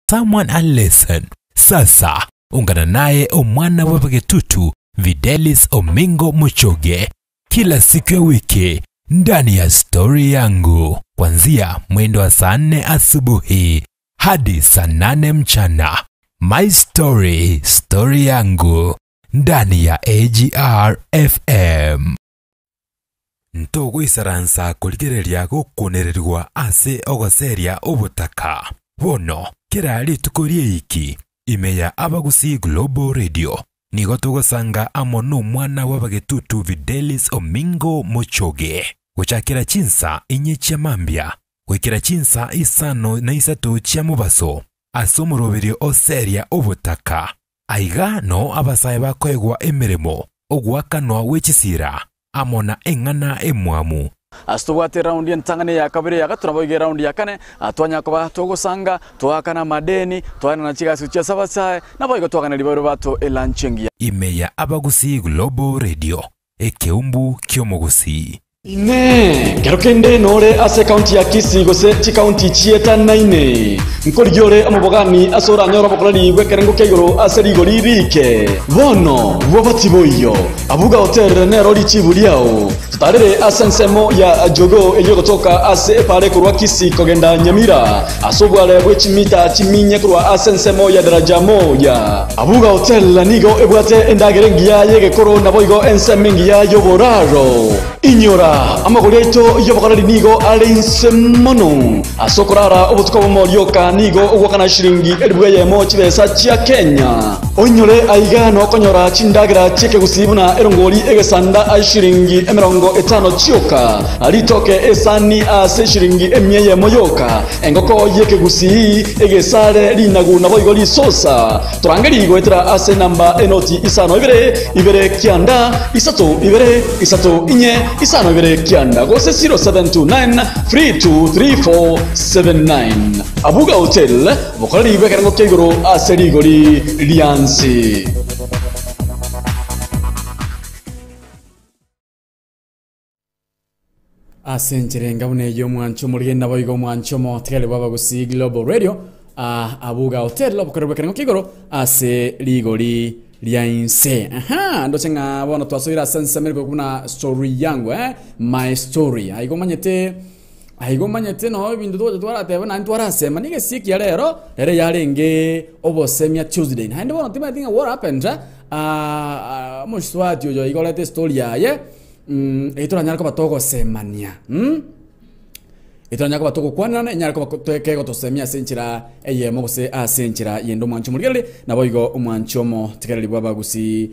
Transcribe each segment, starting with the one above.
someone and listen. Sasa ungana naye omwana wa Bagetutu Videlis Omingo Muchoge kila siku ya wiki ndani ya Story Yangu kuanzia mwendo wa saa 4 asubuhi hadi saa 8 mchana. My Story, Story Yangu ndani ya AGR FM. Ntogo isaransa kuligereria gukunererwa ase ogoseria obutaka. Bono kirali tukorie iki imeya Abagusi Global Radio. Nigo tugosanga amono mwana wa Bagetutu Videlis Omingo Muchoge. Guchakira chinsa inye chia mambia. Gwikira chinsa isano na isatu chia mubaso. Asomoroberio oseria obutaka. Aiga no abasaye bakwegwa emirimo. Ogwakanwa wechisira. Amona engana emwamu. Astubwate round yentangane ya kabiri ya gaturabo round ya kane atwanya kuba togosanga twakana madeni twana na chiga sucha sabasaye naboigo twakana libero bato elanchengia imeya Abagusi Global Radio ekeumbu kyomogusi ine gerokende nore ase county ya Kisii gose chi county chieta naine nkorigiore amabogani asora nyoro bakorari gwekerengo kegoro ase rigori rike bono wabatiboyo abuga hotel nero lichiburiao tutarere asensemo ya jogo eyo gotoka ase pare kurwa Kisii kogenda Nyamira asobwale bwechimita chiminye kurwa asensemo ya daraja moja abuga hotel nigo ebwate endagerengia yege koro naboigo ensemengia yoboraro inyora amagoreito yobakorari nigo alinsemono asokorara obutuko moryoka nigo ogwakana shiringi elibweye mo chibesa chia Kenya onyore aigano konyora chindagira cheke gusibuna erongori egesanda ashiringi 50 chioka alitoke esani ase shiringi emyeye moyoka engoko yeke gusi egesare linagu naboigo lisosa turangeri goetera ase namba enoti isano ibere kianda isato inye isano ibere kianda gose 0729 323479 abuga hotel bokorari bekerango kegoro ase rigori liansi asencherenga buneyo mwancho murigenda boigo mwancho mo tele Abagusi Global Radio abuga hotel bokorari bekerango kegoro ase rigori liansi ndochenga bono twasubira sensemere kuna Story Yangu my story aigomanyete no ibintu twa twarateba na ntwarasema nige siki ya rero yarenge obosemia Tuesday hande bono tima think what happened mushwati yo igolete story yaye etoranyarako batoko semania etoranyarako batoko kwanana nyarako twekego tosemia senchira eyemo gose asenchira yendo mwancho murigere naboigo umwancho mo tikereri Abagusi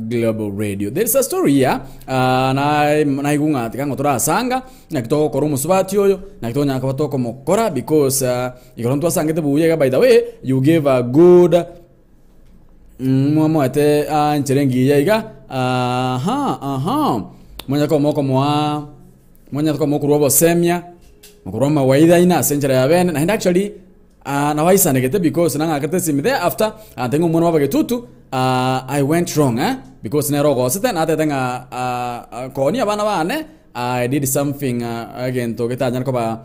Global Radio. There is a story here na igunga tikango turasanga na kitoko koro musubati yoyo na kitonya kabatoko mokora because ikoronto asangete buyega by the way you give a good mwamwate ncherengi yaiga mwanya ko moko robo semia mokoroma waida ina senjera ya ben and actually na waisa negete because nanga kate sim there after tengo mwana wa Bagetutu I went wrong because na rogo seten atenga koni abana bane I did something again to get anyar ko ba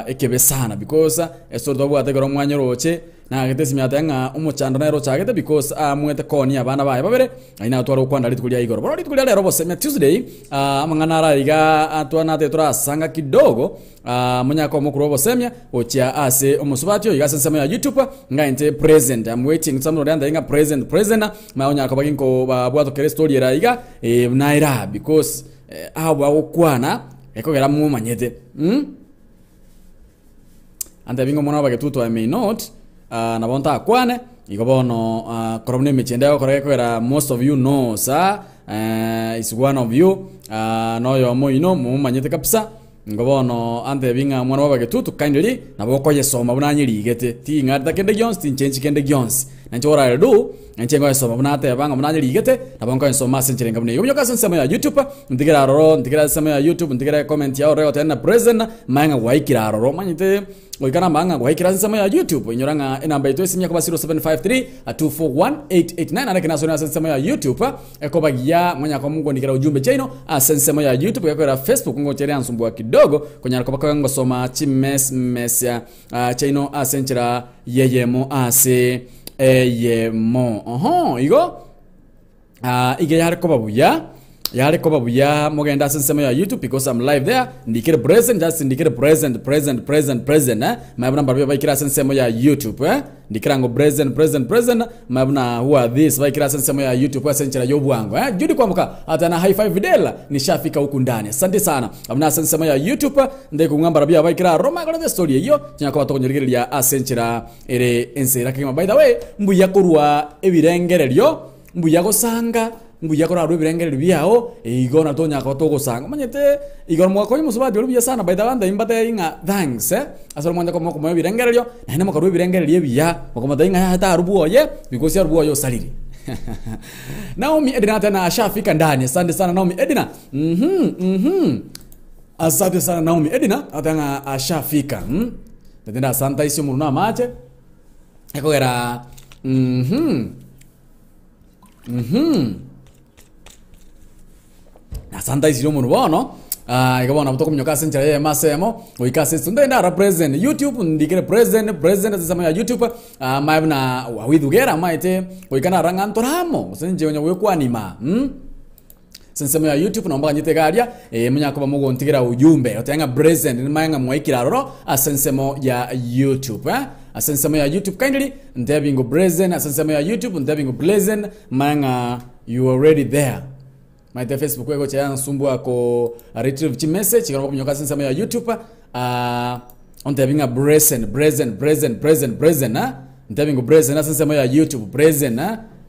ekebe sana because esto do bwa te goro mwanya roche na kate sim atenga umuchanda na rocha kate because mwete koni abana bae babere ina twaro kwanda litukulia igoro bro litukulia lero bose Tuesday mangana raiga atwana te turasanga kidogo munyako mukuru bosemia ochia ase omusubatyo igasensemya ya YouTube ngainte present I'm waiting somebody and inga present maonya ko baginko bwato kere story era iga naira because awa okwana ekogera mu manyete ande bingo mona Bagetutu I may not na bonta akwane igobono koromne mechende koreka most of you know is one of you no yo mo mu manyete kapsa ngobono ante binga mwana wa Bagetutu kindly naboko yesoma bunanyirigete ti ngata kende Jones tin change kende Jones nchora do nchengo so mnate banga mnanye ligete nabonko so masenjere ngamne yo yoka sensema ya YouTube ndigira roro ndigira sema ya YouTube ndigira comment ya reo tena present manga waikira roro manyite oikana manga waikira sensema ya YouTube inyoranga enamba itu sinya kwa 0753 241889 ana kana sona sensema ya YouTube ekobagia mwanya kwa Mungu ndigira ujumbe chino sensema ya YouTube yakora Facebook ngo tere ansumbua kidogo kwenye kwa kwa ngosoma chimes ya chino asenjera yeyemo ase yemo igo ige yare ko babuya mogenda sensema ya YouTube because I'm live there ndikire present just ndikire present mabuna mbabya baikira sensema ya YouTube ndikira ngo present mabuna who are this baikira sensema ya YouTube asenchera yobwango judi kwambuka atana high five videla nishafika huku ndani asante sana amna sensema ya YouTube ndeko ngamba rabya baikira Roma kwa the story hiyo nyako batokonyerigeria asenchera ere ensera kima by the way mbuya kurwa ebirengereryo mbuya gosanga mbuya kora rwe birengerero byao igona to nyako to gosanga manyete igona mwako yimusubadi rubya sana by the way imbate inga thanks asoro mwanda ko moko birengerero nene moko rwe birengerero bya moko mata inga hata rubuoye because ya rubuoyo saliri Naomi Edina tena ashafika ndani asante sana Naomi Edina asante sana Naomi Edina atanga ashafika tenda santa isi muruna mache eko era na santa isi mu bono ikabona butoko mnyoka senchera ye masemo oikase sunde na represent YouTube ndikire present sema ya YouTube maibna wawidugera maite oikana ranga ntoramo senje onyo wekwanima sensema ya YouTube naomba nyite garia munyako bamugo ntigira ujumbe otanga present manga mwaikira roro asensemo ya YouTube asensemo ya YouTube kindly ndebingo present asensemo ya YouTube ndebingo present manga you already there my Facebook wego cha nsumbua ko retrieve chi message kana kunyoka sensema ya YouTube ndebinga present ndebingo present asensemo ya YouTube present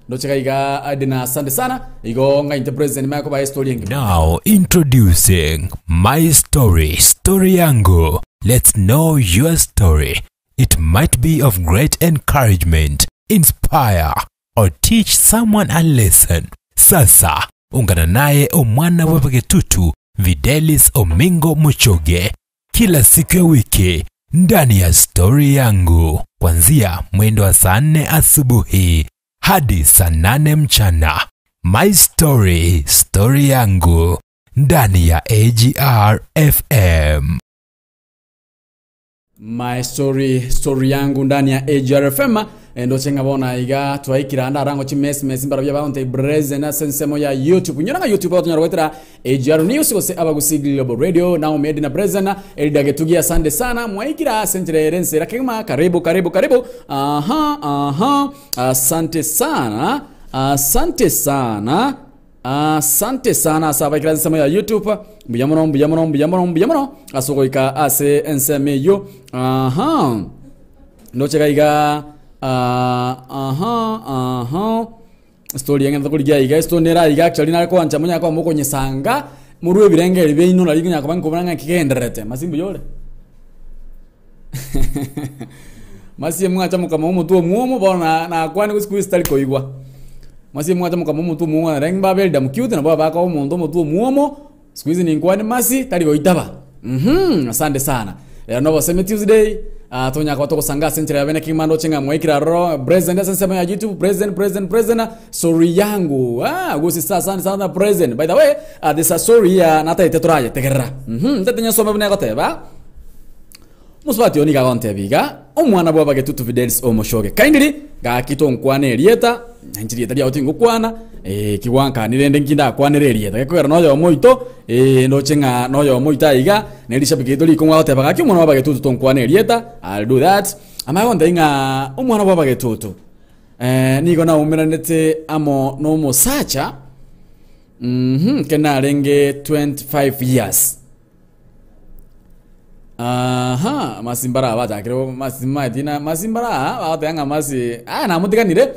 ndo chakaiga adina asante sana igonga interpresent mako ba story yangu. Now introducing my story yangu. Let's know your story. It might be of great encouragement, inspire or teach someone a lesson. Sasa ungana naye omwana wa Bagetutu Videlis Omingo Muchoge kila siku ya wiki ndani ya story yangu kuanzia mwendo wa saa 4 asubuhi hadi saa 8 mchana. My story yangu ndani ya AGR FM. My story yangu ndani ya AGR FM ndo chenga bona iga twaikira ndarango chimesi mbarabya baonte breze na sensemo ya YouTube nyonanga YouTube watu nyarwetera AGR News gose abagusigli Global Radio na umedi na breze na elidage tugia sande sana mwaikira sentre rense rakema karibu asante sana saba kila sensemo ya YouTube buyamono asogoika ase enseme yo ndo cheka iga story yange ndakurigia iga stonera iga actually nako ancha munya kwa moko nyesanga muruwe birengere be ino naliginya kwa nkobanga kigenderete masimbu yole masiye mwacha mukama mutu muomo bona na kwani kusiku stali koigwa masiye mwacha mukama mutu muomo reng babel dam cute na baba ka mundo mutu muomo squeeze ni kwani masi tali goitaba asante sana no waseme Tuesday tonya kwa toko sanga senchera ya bene kimando chenga mwaikira ro present sensema ya YouTube present story yangu gosi sana present by the way this story ya nata itetraje tegerra tetenya soma bene goteba muswati oni ga gonte biga omwana bwa Bagetutu Videlis Omushoge kindly ga kitonkwane elieta njiri etali autingo kwana kiwanka nirende nginda kwanere elieta gekora noyo moito ndo chenga noyo moita iga nelisha Bagetutu ko ngwa teba ga omwana bwa Bagetutu tonkwane elieta I'll do that amagonda inga omwana bwa Bagetutu nigo na umeranete amo no mosacha kena renge 25 years masimbara abata kiro masimbara abata yanga masi na mutiganire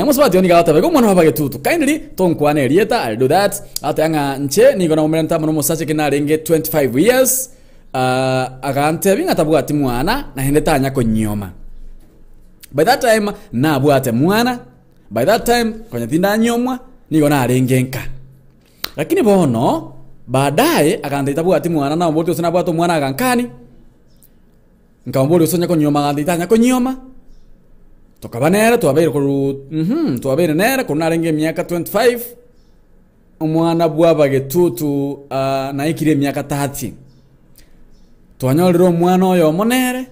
musubati oni gata bego mwana Bagetutu kindly tonkwane elieta I'll do that ata yanga nche nigo na umeranta muno musache kena renge 25 years agante binga tabwati mwana na hende tanya ko nyoma By that time na bwate mwana, by that time kwenye tinda nyomwa niko na arengenka. Lakini bono baadaye akandita bwate mwana na mboti usina bwato mwana akankani. Nkamboli usonya ko nyoma akandita ko nyoma. Tokabanera tuabere ko tuabere nera ko narenge myaka 25. Umwana bwaba getutu na ikire myaka 30. Twanyolero mwana oyo monere.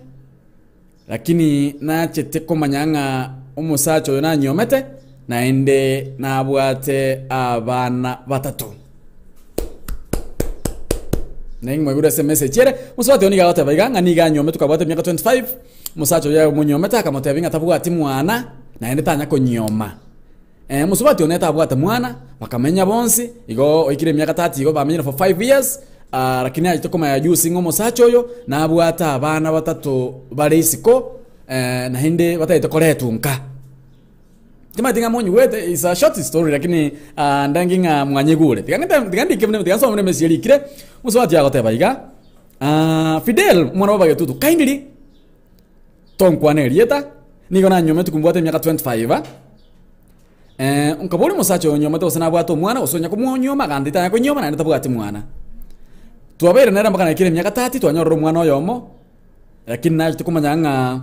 Lakini na chete komanyanga umusacho na nyomete na ende na bwate abana batatu. Nengi mwegura SMS chere muswate oniga gote baiganga niga nyomete tukabwate myaka 25 musacho ya munyomete akamote binga tabwati mwana na ende tanya ko nyoma. Muswate oneta abwate mwana bakamenya bonsi igo oikire myaka 30 igo bamenyera for 5 years. Lakini ajito koma ya juu singo musacho yo na abwata abana batatu bareisiko na hinde bataita koretu nka tima tinga monyu wete is a short story lakini ndanginga mwanyegure tigandi kemne tiganso mune mesiri kire muswati yago tebaiga Fidel mwana baba getutu kindly tonkwane rieta nigo na nyome tukumbwate myaka 25 unkabuli musacho nyome to sana bwato mwana usonya ko mwonyoma gandita yako nyoma na ndabwati mwana tuabere nera mpaka na kile myaka 30 twanyororo mwana oyomo lakini naje tukumanyanga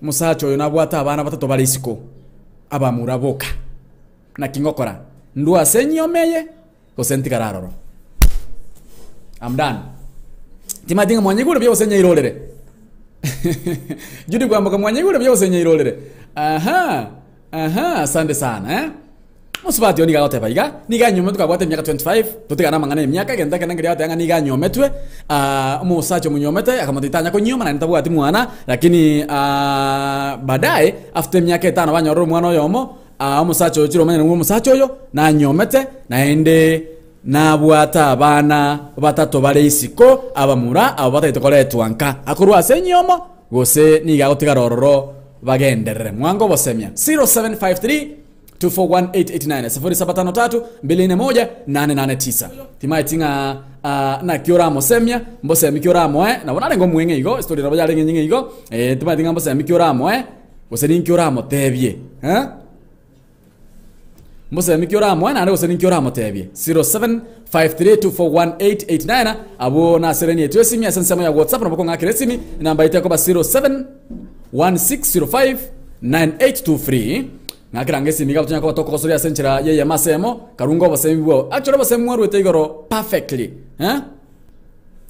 musacho yo nabwata abana batatu barisiko abamuraboka na kingokora ndua senyomeye ko sentikararoro I'm done timadinga mwanyigure byo senya irolere judi kwamboka mwanyigure byo senya irolere aha asante sana musubati oni gagote baiga niga nyome tukabwate myaka 25 tutigana mangana myaka genda kana ngiria yanga niga nyometwe musacho munyomete akamutitanya ko nyoma na nitabwati mwana lakini baadaye after myaka 5 banyororo mwana yomo musacho chiro manya ngo musacho yo na nyomete na ende na bwata abana batatu bareisiko abamura abata itokole twanka akurwa senyomo gose niga gotigarororo bagenderere mwango bosemya 0753 241889 0753 241 timai tinga na kioramo semya mbose mikioramo na bonale ngo mwenge igo story rabo yale nyingi igo timai tinga mbose mikioramo bose ni kioramo tebie mbose mikioramo na bose ni kioramo tebie 0753241889 abo na sereni yetu simya sensema ya WhatsApp na bokonga kiresimi namba itako ba 0716059823 ngakirangesi miga tunya ko toko soria senchira ye masemo karungo basembo actually basemwo rwete igoro perfectly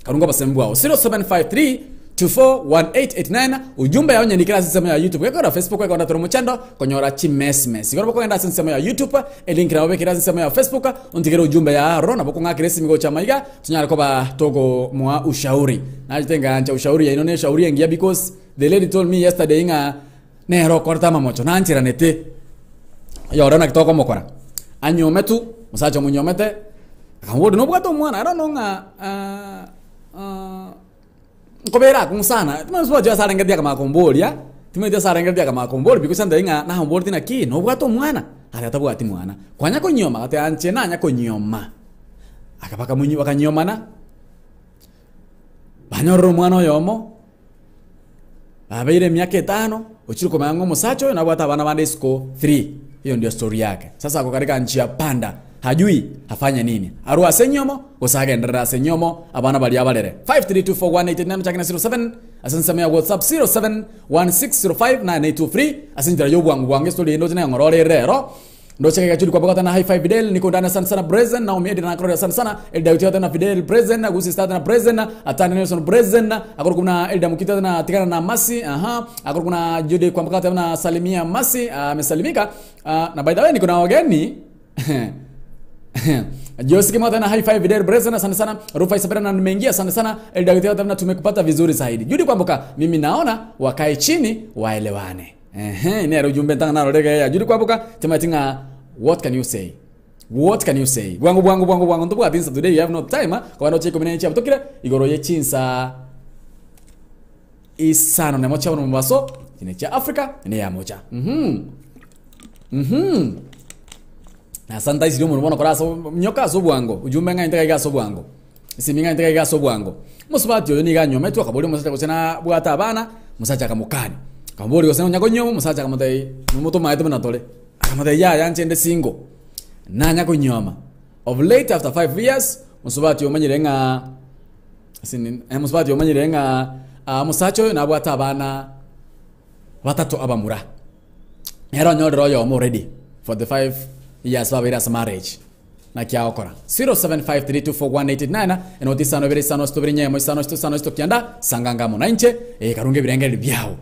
karungo basembo 0753241889 ujumbe ya onye nikira sisemo ya YouTube kwa Facebook kwa ndatoro muchando konyora chimesmes igoro bako ngenda sisemo ya YouTube link na obekira sisemo ya Facebook untikira ujumbe ya rona bako ngakiresi migo cha maiga tunya ko ba togo mwa ushauri na jitenga ancha ushauri ya inone shauri ngia because the lady told me yesterday nga nero korta mamocho na anchira nete yora na kitoko mokora anyometu musacho munyomete akamwodo no bwato mwana ara no nga nkobera kumusana tumazo jwa sara ngadia kama kombolia tumedia sara ngadia kama komboli because anda inga na homboli na ki no bwato mwana ara tabwati mwana kwanya ko nyoma ate anche nanya ko nyoma akapaka munyi wakanyomana banyorro mwana yomo abeire myaka 5 uchiriko mango musacho na bwata bana bande sco 3 hiyo ndio story yake sasa ako katika nchi ya panda hajui afanye nini arua senyomo usage ndara senyomo abana bali abalere 53241889 chakina 07 asansa ya WhatsApp 0716059823 asinjira yo bwangu story ndo tena ngorore rero ndo cheke kachuli kwa bokata na high five Fidel niko ndana sana present na umedi na akoro sana elda utata na Fidel present na gusi start na present atana Nelson present akoro kuna elda mukita na tikana na Masi akoro kuna Jude kwa bokata na Salimia Masi amesalimika na by the way niko na wageni Josi kama tena high five Fidel present sana Rufai Sabira na nimeingia sana elda utata na tumekupata vizuri zaidi Jude kwa boka mimi naona wakae chini waelewane nero jumbe tanga nalo rega ya juri kwabuka tematinga what can you say bwangu ndo bwa tinsa today you have no time kwa ndo cheko mene chabuto kile igoro ye chinsa isano ne mocha no mbaso ine cha Africa ine ya mocha na santa isi mu mbona kora so nyoka so bwango ujumbe nga inteka ga so bwango isiminga inteka ga so bwango musubati yo ni ga nyome tu akabuli musacha kusena bwata abana musacha kamukani kambori gose nyako nyomo musacha kamatei mumoto maite munatole kamatei ya nchende singo na nyako nyoma of late after 5 years musubati omanyirenga asini musubati omanyirenga musacho na bwata abana batatu abamura era nyodero yo already for the 5 years babira as marriage na kia okora 0753241889 enotisa no verisa no stobri nyemo isa no sano stokianda sanganga mo nainche karunge birengeri byao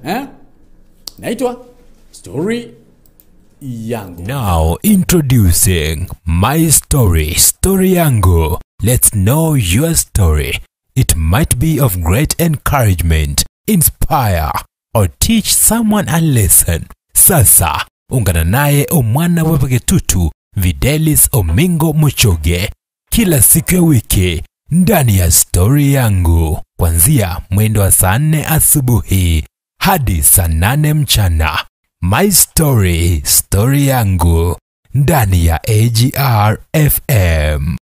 naitwa story yangu. Now introducing my story yangu. Let's know your story. It might be of great encouragement, inspire or teach someone a lesson. Sasa ungana naye omwana wa Bagetutu Videlis Omingo Muchoge kila siku ya wiki ndani ya story yangu kuanzia mwendo wa saa 4 asubuhi hadi saa 8 mchana. My story yangu ndani ya AGR FM.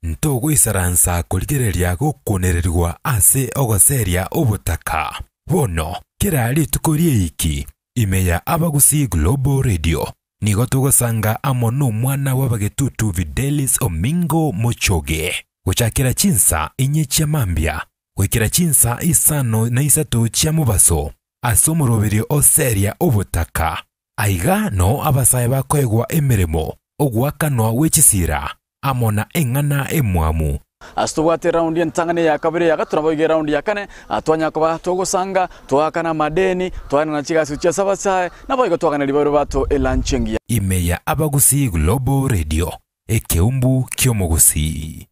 Ntogo isaransa kuligereria gukunererwa ase ogoseria obutaka. Bono kirali tukorie iki imeya abagusi Global Radio nigo tugosanga amono mwana wa Bagetutu Videlis Omingo Muchoge guchakira chinsa inyecha mambia gwikira chinsa isano na isatu chia mubaso asomoroberio oseria obutaka aiga no abasaye bakwegwa emirimo ogwakanwa wechisira amona engana emwamu astubwate round yentangane ya kabiri ya gaturabo round ya kane atwanya kuba togosanga twakana madeni twana na chigasi cha sabasaye naboigo twakana libero bato elanchengia imeya abagusi Global Radio ekeumbu kyomogusi.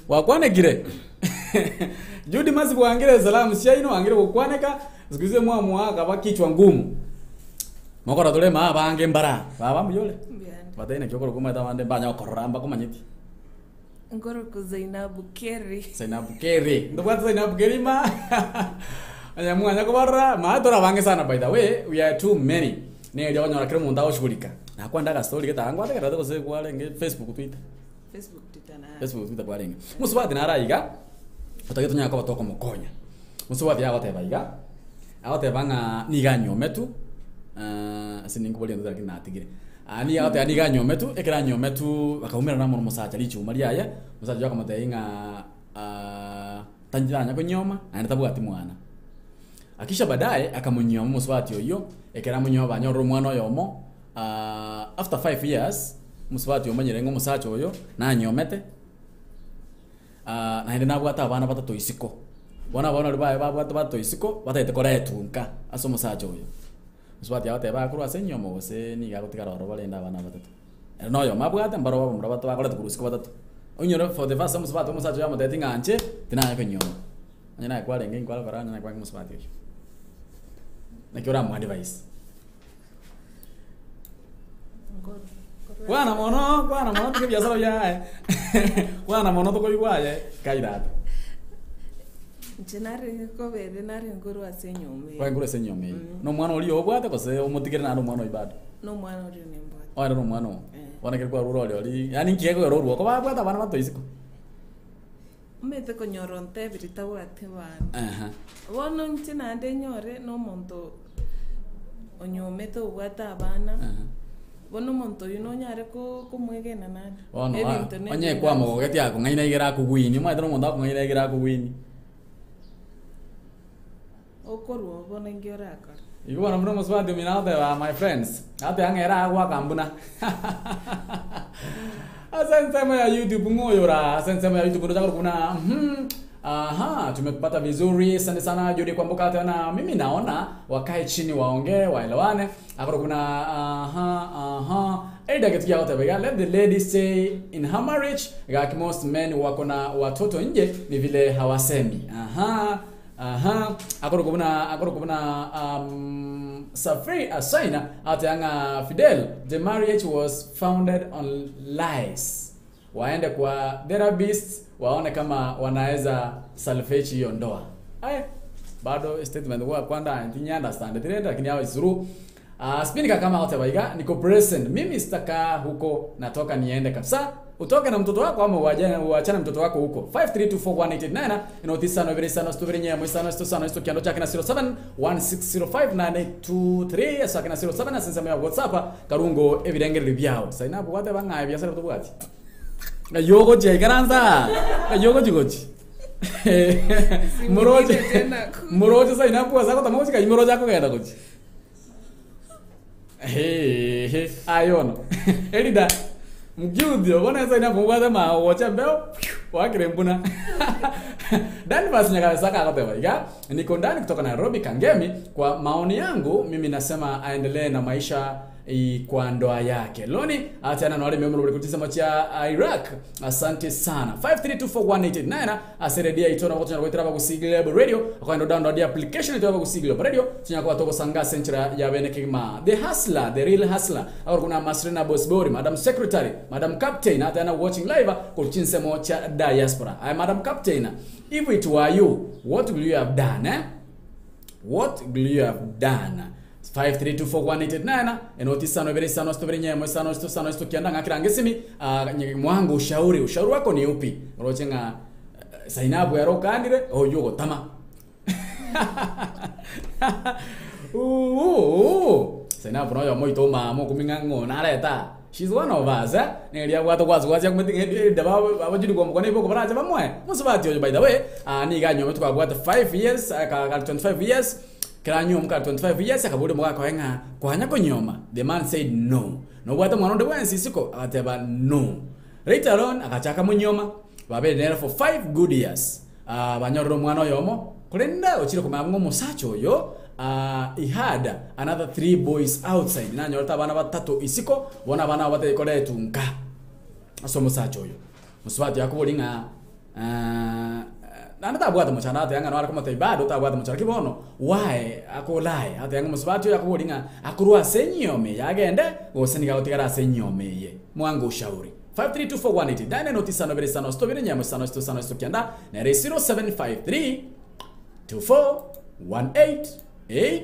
wakwane gire Judi masi kuangire salamu siaino angire kukwaneka sikuze mwa mwaka bakichwa ngumu mokora tole ma bange mbara baba muyole batene kyokoro kuma tabande banya okoramba kumanyiti ngoro ku Zainabu Keri ndo bwata Zainabu Keri ma anya mwanya kubara ma dora bange sana by the way we are too many ne ndio nyora kire munda oshugulika na kwanda ka story ketangwa te kata kose kwale nge Facebook Twitter bwarenga musubati naraiga utageto nyaka batoko mukonya musubati yago tebaiga banga niga nyometu siningo boli ndo lakini natigire ani yago niga nyometu ekera nyometu bakaumira na musacha lichu mariya musacha yako mateinga tanjira nyako nyoma anatabu ati mwana akisha baadaye akamunyoma musubati oyo ekera munyoma banyoro mwana yomo after 5 years musubati omanyirengo musacha oyo na nyomete na hindi nabwata abana batatu isiko bona ribaye babwata isiko batete kora etunka aso musacha oyo musubati yate bakuru asenyomo gose niga gutigara oro balenda abana batatu no yo mabwata mbaro babo murabata bakora tukurusiko batatu onyoro for the first musubati musacha yamo tete nganche tinanya konyomo anyana kwale ngi kwala baranya na kwa musubati oyo nakira mu advice Kwana mono tukibya sala yae. Kwana mono to koywaye kairata. Jenari ko bere nari nguru asenyome. Kwa nguru asenyome. No mwana oli obwate kose omutigere na mwana ibada. No mwana oli nembwate. Ora no mwana. Wana kirwa ruro oli. Yani nkiyego ruro ko babwata abana bato isiko. Mete ko nyoronte birita wate bana. Wono ntina ande nyore no monto onyome to wata abana. Bono monto yuno nyare ko kumwegena nani. Onye kwa mo gati yako ngaina igera ku wini mwa tano monda ngaina igera ku wini. Okoru bono ngiora akar. Igo wana mno moswa dominado de my friends. Ate angera agwa kambuna. Asante ya YouTube ngoyora, asante ya YouTube ndo kuna tumepata vizuri. Asante sana Jodi Kwamboka tena. Mimi naona wakae chini waongee, waelewane. Hapo kuna Eda ketikia wote bega. Let the ladies say in her marriage, like most men wako na watoto nje ni vile hawasemi. Hapo kuna Safri Asaina atanga Fidel. The marriage was founded on lies. Waende kwa therapist waone kama wanaweza salvage hiyo ndoa. bado statement kwa kwanda ntinya understand tena lakini hao isuru spinika kama wote baiga niko present mimi sitaka huko natoka niende kabisa utoke na mtoto wako ama uachane mtoto wako huko 53241889 inotisa no verisa no stuvirinye mwisano stosano isto kiando chake na 0716059823 asa kana 07 asensa ya WhatsApp karungo evidengere byao saina bwate banga byasara tubwati na yogo je garanza na yogo jigoji Moroje saina bwa zako tamoji ka imoroje ako genda goji ayono elida mgiudio bona saina bwa ma wacha mbeo wakirembuna Dani basi nyaka saka kote baiga niko ndani kutoka Nairobi Kangemi. Kwa maoni yangu mimi nasema aendelee na maisha kwa ndoa yake. Loni atana na wale member kutisema macha Iraq. Asante sana. 53241889 aseredia itona wote na wetera bagusigile radio akaenda download the application itawa bagusigile radio tinyakwa toko sanga centra ya benekima the hustler the real hustler au kuna Masrina Bosbori Madam Secretary Madam Captain atana watching live kwa chinsemo cha diaspora. I Madam Captain, if it were you, what will you have done? What will you have done? 53241889 enotisa no verisa no stobrinya mwisano stosano stokianda ngakiranga simi mwangu ushauri wako ni upi rochenga sainabu ya rokandire oyogo tama sainabu no yo moito mamo kumingango nareta she's one of us nelia watu kwazi kumtinge daba abajidi kwa mkone boko baraza bamwe musibati yo by the way ni ganyo metu kwa 5 years ka 25 years Kranyo mka 25 years akabudi mwaka wenga kwanya konyoma. The man said no. No wata mwanonde wensi siko akateba no. Later on akachaka munyoma. Babe nera for 5 good years. Banyoro mwana yomo. Kulenda ochiro kumamungo musacho yo. He had another 3 boys outside. Nanyo lata bana batatu isiko. Wana bana wate kore tunka. Aso musacho yo. Muswati yakubudi nga Nana tabuata mchana ate yanga nwara kumata ibado tabuata mchana kibono why akolai ate yanga musbatu yakubolinga akurua senyome yagende oseniga otigara senyome ye mwangu ushauri 532418 dane notisa no beresano stobire nyamo sano stosano stokianda na 0753 241889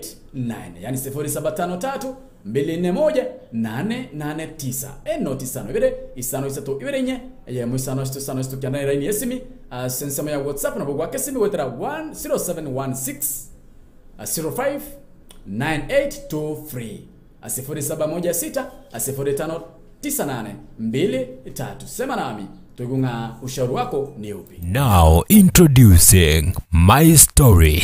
yani 0753 241-889 enotisa ibere isano isato ibere nye ya musano stosano stokianda iraini esimi sensema ya WhatsApp na bogwa kesimi wetera 0716 05 9823 0716 059823 sema nami tugunga ushauri wako ni upi. Now introducing my story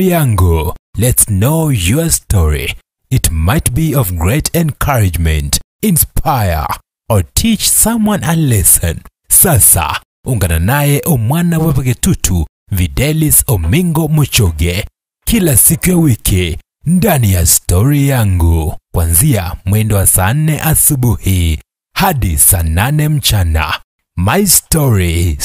yangu. Let's know your story. It might be of great encouragement, inspire or teach someone a lesson. Sasa ungana naye omwana webagetutu Videlis Omingo Muchoge kila siku ya wiki ndani ya story yangu kuanzia mwendo wa saa 4 asubuhi hadi saa 8 mchana. My story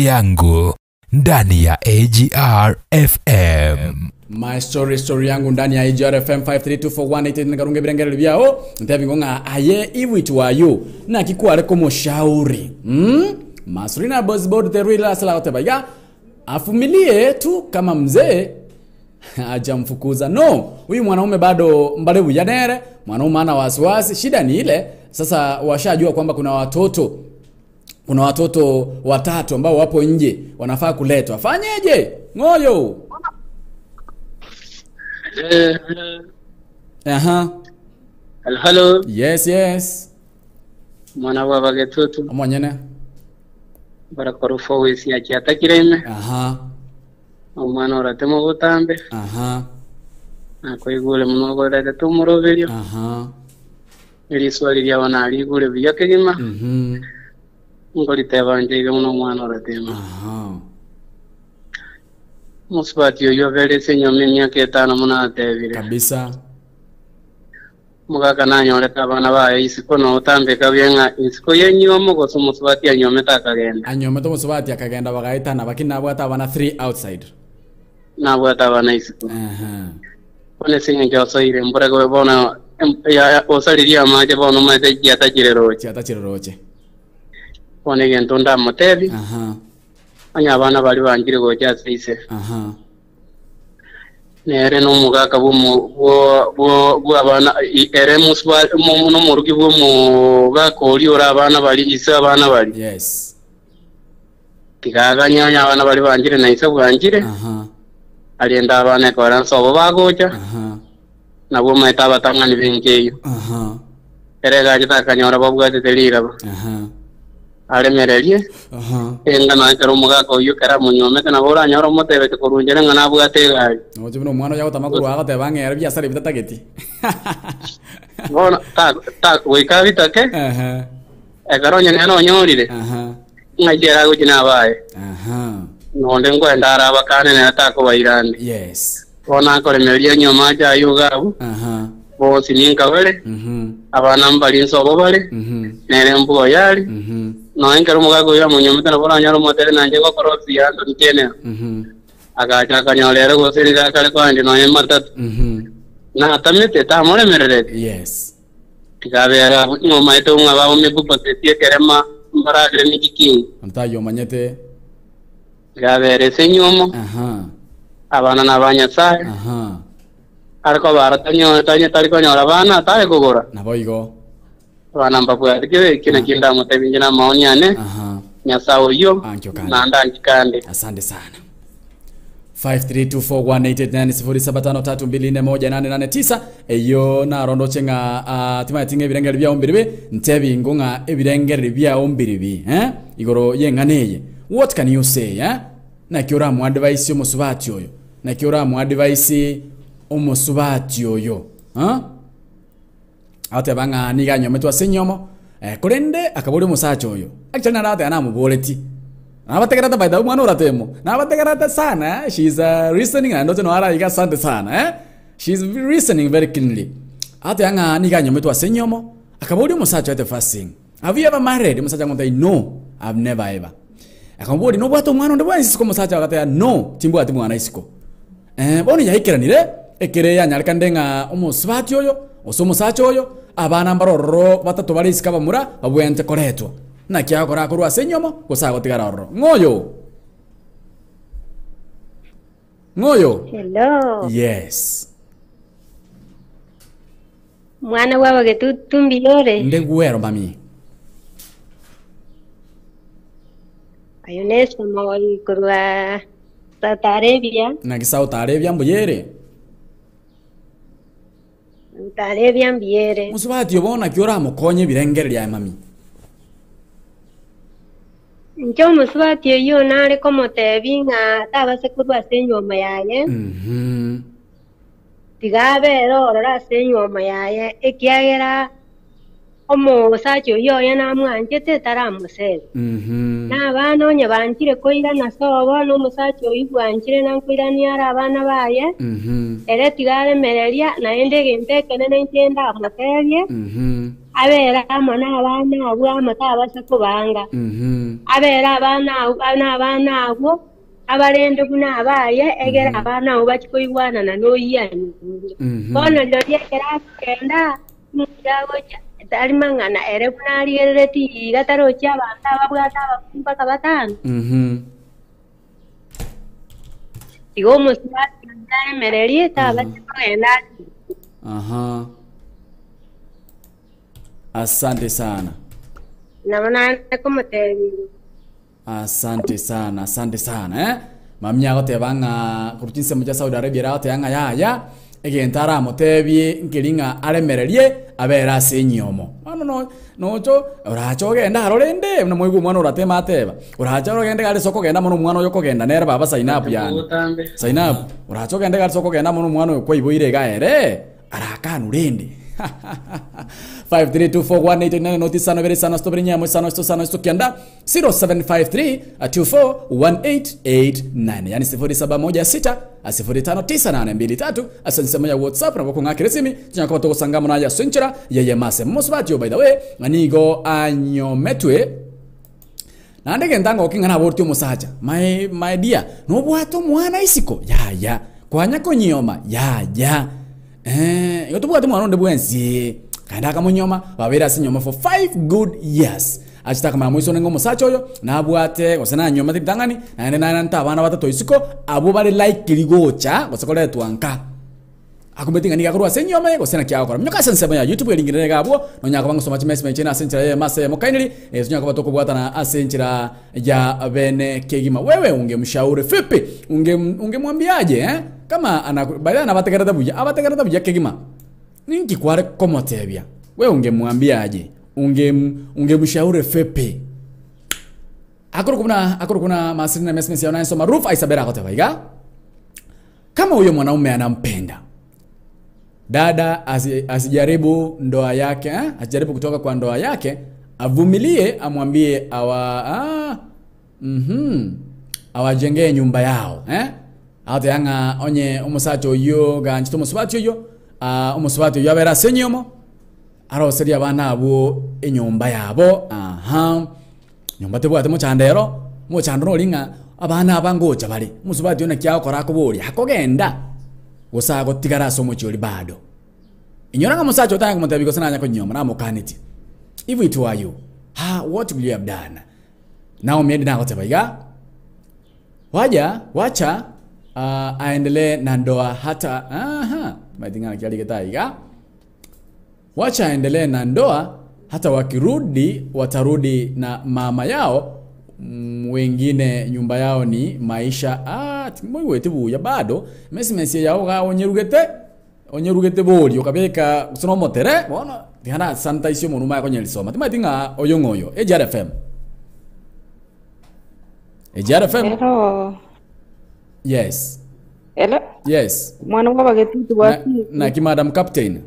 yangu ndani ya AGR FM. My story yangu ndani ya AGR FM 532418 karunge birengere byao ntavingonga aye if it were you na kikware ko mushauri Masrina Bosbord the real asala otebaya afumilie tu kama mzee hajamfukuza. No, huyu mwanaume bado mbalevu yanere, mwanaume ana wasiwasi. Shida ni ile sasa washajua kwamba kuna watoto watatu ambao wapo nje wanafaa kuletwa. Fanyeje? Ngoyo. Hello. Yes. Mwana wa bagetutu. Amonyene. Barakorufo wisi ya kiatakireme. Omwana oratemo butambe. Akoigule munogorete tumuroberio. Iri swali lya wana aligule byakegima. Ngoli tebanje muno mwana oratemo. Musbati yo vele senyome myaka 5 munatebire. Kabisa. Mugaka nanyoleta abana bayo isiko no utambe kabyenga isiko yenyomo go sumusbati anyometa akagenda. Anyometa musbati akagenda bagaitana bakina bwata abana 3 outside. Na bwata abana isiko. One singa josoire mbura go bona ya osaliria maje bona maje yatachireroche. One gento ndamotebi. Anya abana bali banjire go jaseise. nere no mugaka bo abana ere muswa no murugi bo mu gakoli ora abana bali isa abana bali yes kigaganya abana bali banjire na isa bwanjire alienda abana ko ran so bagocha nabo maita batangani benkeyo ere gaje takanyora babwa tetelira ale merelie enga na kero mugaka uyu kera munyomete na bora nyoro motebe te kurunjere ngana bwa tegai oje bino mwana yago tamakuru aga te bange era biasara bitatageti bona ta weka bitake ekaronye neno nyorire ngajera gukina bae nonde ngwenda ara bakane na tako bairande yes bona kore merie nyoma ja yugabu bosi ninka wele abana mbali nsobo bale nere mbugo yali no enkero mugago ya munyomete na bora nyaro motere nanje ko korosi ya ndo nkene agacha kanyolere go sirira kale ko andi no emata na tamete ta more merere yes tigabera no maito ngaba o mebupa tetie kerema mbara gre ni kiking antayo manyete tigabere senyomo abana na banya sai arko baratanyo tanyo tariko nyora bana tae gogora naboigo bana mbapu atike kina kinda mutebinjina maoni ane nyasao yo nanda nkikande asante sana 53241889 eyo na rondo chenga tima tinge birengeri bya ombiribe ntebi ngunga ebirengeri bya ombiribi igoro yenganeye what can you say na kiora mu advice yo musubati oyo na kiora mu advice omusubati oyo ate banga niga nyometwa senyomo kurende akaburi musacho oyo actually narate ana muboleti nabategerata by the mwana uratemo nabategerata sana she's listening and don't know ara iga sante sana she's listening very keenly ate anga niga nyometwa senyomo akaburi musacho ate fasting have you ever married musacho ngonta no I've never ever akaburi no bwato mwana ndo bwansi ko musacho akata no timbu ati mwana isiko boni yahikiranire ekere yanyalika ndenga omusubati oyo osomusacho oyo abana mbarorro batatu bari isikaba mura babwente koretwa na kya kora kurwa senyomo kusago tigara orro ngoyo hello yes mwana wawe getutumbi yore ndeguero mami ayonesa mawali kurwa Tarebia na kisao Tarebia mbuyere Tarebia mbiere musubati yobona kyora mukonye birengere lya mami njo musubati yo nare como te vinga tabase kurwa senyoma yaye tigabe rora senyoma yaye ekiagera omo sacho yo yana mwanje taramusebe na bana nya banjire koira na sobo no musacho igwanjire na koira ni ara abana baye ere tigare mereria na ende gente kenene ntenda amaterie abera amana abana abo amataba kubanga abera abana abo abarende kuna abaye egera abana abo bakikoigwana na no yiyani kono lori egera kenda mujago tari mangana ere kunari ereti gataro cha banda babwata bakumpa kabatano digo musati ndane mereri taba tenda asante sana namana como te asante sana mamnya gote banga kurtinse muja Saudi Arabia rate yanga ya egentara motebie nkiringa aremererie abera senyomo no uracho genda arorende na moigu mwana uratema ateba uracho genda gari soko genda mono mwana yoko genda nera baba sign up yani sign up uracho genda gari soko genda mono mwana ko iboire gaere arakanu rende 53241889 notice very sana stobri nyamo sana kianda 0753241889 yani 0716059823 asanse ya WhatsApp na bokonga kiresimi cyangwa to sangamo na ya senchera yeye mase musbatyo by the way manigo anyometwe nandege ndango kingana bortyo musacha my dear no bwato mwana isiko ya kwanya konyoma ya yotubuka tu mwana ndebwensi kanda kamunyoma babera sinyoma for 5 good years achitaka mamuiso nengo musacho yo nabwate gosena nyoma titangani na ntabana batatu isiko abo bari like ligocha gosakole twanka akumetinga ni gakurwa senyoma gosena kya akora mnyoka sense ya YouTube elingire gabo nonya kabanga soma chimese chena asenchira ye mase mokainiri ezunya kubatoko bwatana asenchira ya bene kegima wewe ungemshauri vipi ungemwambiaje kama baada anabategereza buja kegima ninki kware komotebia wewe ungemwambiaje ungemshauri vipi akoro kuna masini na message yana soma roof aisabera kote baiga kama huyo mwanaume anampenda dada asijaribu ndoa yake asijaribu kutoka kwa ndoa yake avumilie amwambie awajengee nyumba yao ate yanga onye umusacho yo ganchito musubati yo umusubati yo abera senyomo aro seria bana abo enyumba yabo nyumba tebwate mu chandero mu chandro linga abana abangocha bali musubati yo nakyao korako bori hakogenda gosago tigaraso mu cyoli bado inyoranga musacho tanga mutabiko sana nyako nyoma na mokaniti if it were you what will you have done now miedi na kotebaiga wacha aendelee na ndoa hata maidingana kiali ketaiga wacha aendelee na ndoa hata watarudi na mama yao wengine nyumba yao ni maisha mwewe tibu ya bado mesi yao ga onyerugete boli okabeka sono motere bona dihana santa isio monuma ya konyelisoma timatinga oyongoyo EJRFM hello yes mwana wa bagetutu wati na ki madam captain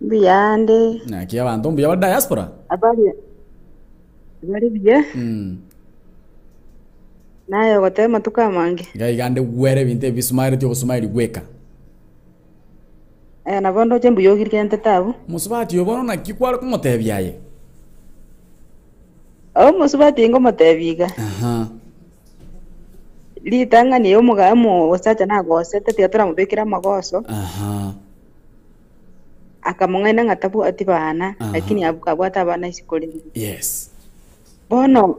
biyande na ki abantu biya diaspora abali biye nayo gote matuka mangi gaigande were binte bisumari tyo kusumari gweka na bondo chembu yogirkente tabu musubati yobono na kikwara kumotebyaye musubati ngo motebiga litanga ni umugamu wasacha na gose tetiatura mubekira magoso akamungaina ngatabu atibana lakini abukabwata abana isikoli yes bono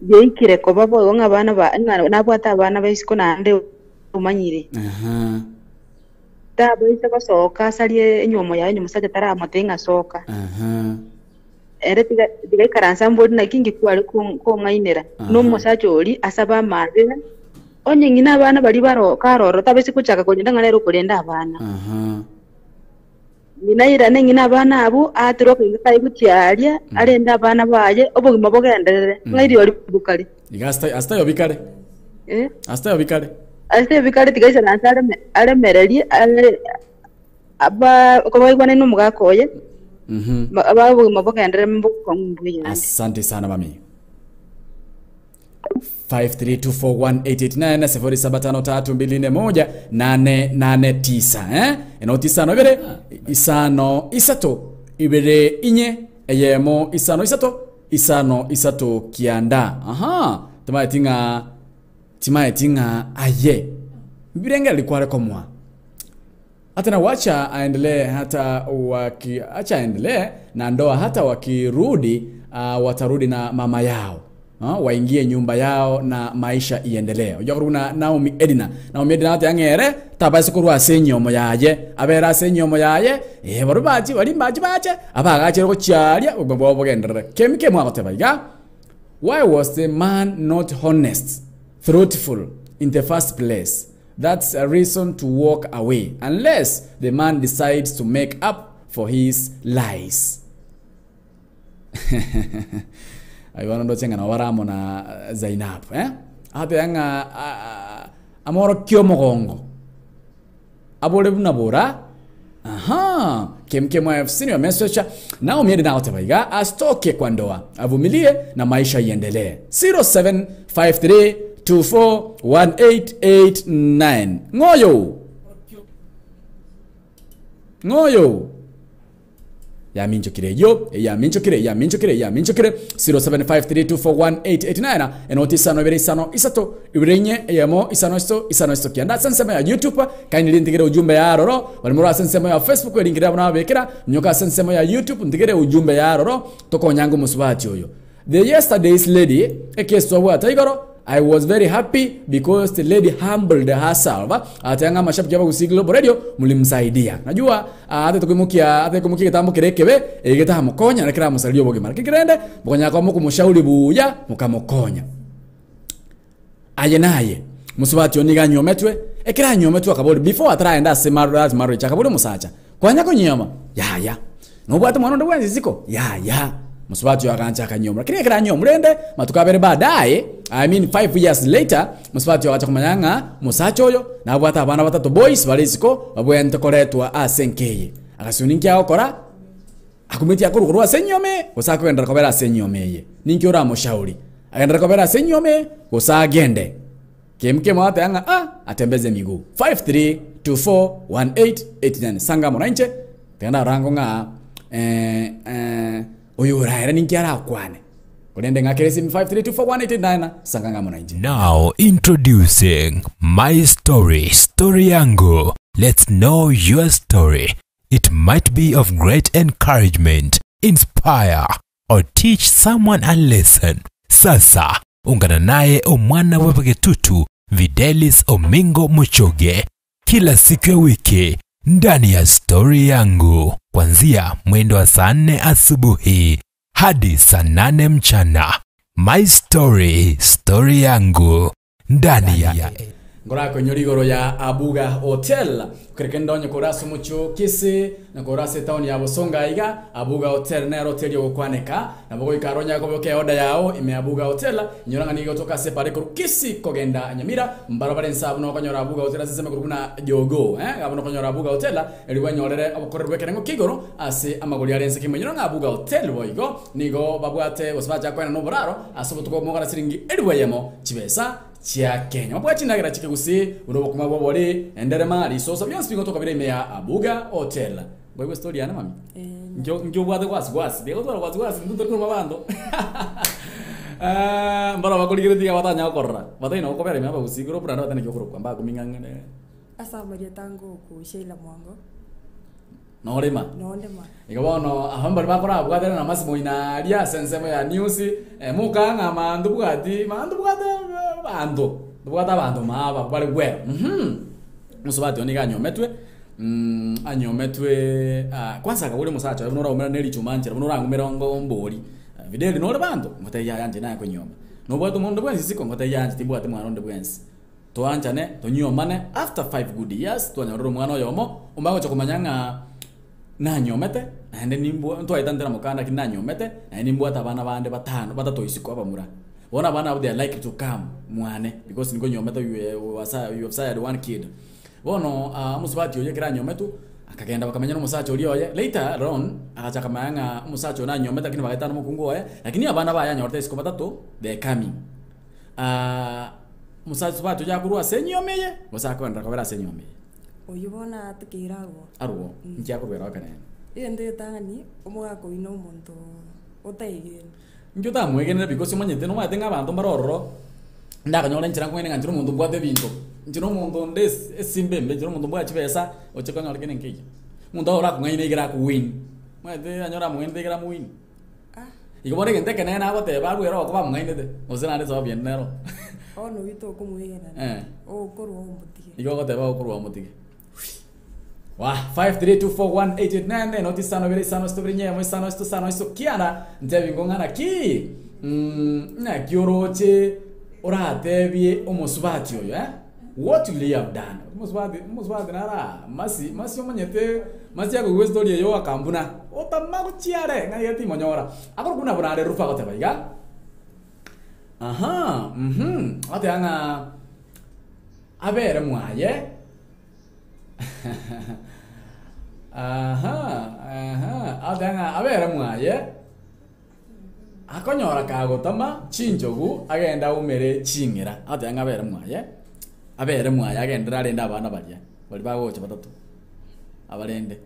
yeikire ko babo nga bana ba nabwata abana besiko nande umanyire tabo isako soka salie enyomo ya nyomusaje tara amatenga soka ere tiga karansa mbodi na kingi kwali ko ngainera no musaje oli asaba mabe onye ngina abana bali baro karoro tabesi kuchaka konyenda ngalero kulenda abana ninaira nengina abana abo atiroka ingai gutiaria arenda abana baje obugima bogenderere ngairi oli bukali asta yobikare asta yobikare tigaisa nansare aremereri aba ko baigwane numugakoye aba obugima bogendere mbukombuya asante sana mami 5324189 enotisano ibere isano isato ibere inye eyemo isano isato kianda timaetinga aye birenge likware komwa hata na wacha aendelee acha aendelee na ndoa hata wakirudi watarudi na mama yao waingie nyumba yao na maisha iendelee. Unajua kuna Naomi Edina hata ngere tabasi kurwa senyomo yaje abera senyomo yaje barubaji balimbaji baje abagache ko cyalia ubwo bogendera kemike mwakote bayiga. Why was the man not honest, truthful in the first place? That's a reason to walk away unless the man decides to make up for his lies. Aiwana ndo chenga na waramo na Zainab hata yanga amoro kyo mogongo abole bunabora kemkemo FC wa message nao miedi nao tabaiga astoke kwa ndoa avumilie na maisha iendelee. 0753241889 ngoyo ya minchokire yo ya minchokire 0753241889 enoti sano ibere sano isato ibirenye yamo isano isto kianda sensema ya YouTube kaini ndigere ujumbe ya roro walimura sensema ya Facebook ringira bana bekera nyoka sensema ya YouTube ndigere ujumbe ya roro tokonyango musubati oyo the yesterday's lady ekeswa wata igoro I was very happy because the lady humbled herself. Atanga mashabiki hapa Gusii Global Radio mulimsaidia. Najua hata tukimukia kitambo kirekebe egeta mukonya na kira musalio boge mara kikirende mukonya kwa muku mushauri buya mukamukonya. Aye naye musubati oniga nyometwe ekira nyometwe akabodi before atraenda se marriage akabodi musacha. Kwanya ko nyama ya no bwatu mwana ndo bwanzi ziko ya musubati wakancha akanyomra kira nyomrende matukabere baadaye I mean 5 years later musubati wakacha kumanyanga musacho oyo na bwata abana batatu boys baliziko babwente koretwa asenkeye akasuninkia okora akumiti akuruguru asenyome usakwenda kobera asenyomeye ninki ora mushauri agenda kobera asenyome usagende kemke mwata yanga atembeze miguu 53241889 sanga monanche tenda rango nga oyo raira ninki ara kwane Kulende ngakiresi 53241889 sanganga monanche. Now introducing my story yangu. Let's know your story. It might be of great encouragement, inspire or teach someone a lesson. Sasa ungana naye omwana webagetutu Videlis Omingo Muchoge kila siku ya wiki ndani ya story yangu kuanzia mwendo wa saa 4 asubuhi hadi saa 8 mchana. My story yangu ndani ya ngora ko nyorigoro ya Abuga Hotel kurekenda onye koraso mucho kisi na korase town ya Bosonga iga Abuga Hotel na hotel yo kwaneka na bogo ikaronya ko boke oda yao ime Abuga Hotel nyoranga ni gotoka separe ko kisi kogenda Nyamira mbarabara nsabu no konyora Abuga Hotel sisema kuruna jogo gabano konyora Abuga Hotel eliwa nyorere abakorerwe kerengo kigoro ase amagori arense kimenyoranga Abuga Hotel boigo nigo babwate osbaja kwena no boraro asobutuko mo kana siringi eliwa yemo chibesa chia Kenya mabwachi nagira chike Gusii urobo kuma bobore endere mari so sabyansi bingo toka bire ya Abuga Hotel bwe story yana mami ngyo bwade kwasi dego tora kwasi nduto ko mabando mbara bakoligire diga batanya okorra bataina okobere maba Gusii gro pura batana kyo korokwa mba kumingangane asa maria tango ku Sheila Mwango Nolema. Ikabono ahambali bakora bwatera na masimo ina ria sensemo ya news mukanga mandu bwati bando bwata bando maba bali gwe musubati oniga nyometwe anyometwe kwanza akabule musacha nora umera neli chumanchira nora ngumerongo mboli videli nora bando mutaya yanje naye konyoma no bwatu mondo bwenzi siko mutaya yanje tibwate mwana onde bwenzi toanchane tonyomane after 5 good years tonyaroro mwana yomo umbago chakumanyanga nanyomete ande nimbo ntwa itandera mukanda kinanyomete nimbo atabana bande batatu isiko abamura bona bana they like to come mwane because niko nyomete you have one kid bono musubati oye kira nyometu akagenda bakamenya no musacho oliyoye later on akacha kamanga musacho na nyomete kini bagaitana mukungu oye lakini abana baya nyorte isiko batatu they coming musacho batu yakurwa senyomeye musakwenda kabera senyomeye oyubona tukirago arwo nkia kubera kana ende tangani omuga ko ino muntu otaigire njuta mwegene because monyete no mate ngabantu marororo ndakanyora nchira kwene nganjiro muntu bwate bintu njiro muntu ndes esimbembe njiro muntu bwa chibesa ochekanyora kene nkije muntu ora kungaine igira ku win mwete anyora mwende igira mu win igobore gente kene na gote barwero ko bamwaine de ozena ndezo bien nero ono wito ko mwegena okorwa omutige igogote ba okorwa omutige wa 53241889 notisano bere sano stobrinye mo sano sto sano isto kiana ntebi ngongana ki na gyoroche oratebie omusubati oyo what will you have done musubati nara masi omanyete masi yako gwe story yo akambuna otamago chiare ngai ati monyora akoro kuna burare rufa gote baiga ate anga abere mwaye adanga abere mwaye akonyora kagotama chinjogu agenda umere chingira adanga abere mwaye agenda arenda abana barya bali bagoche batatu abarende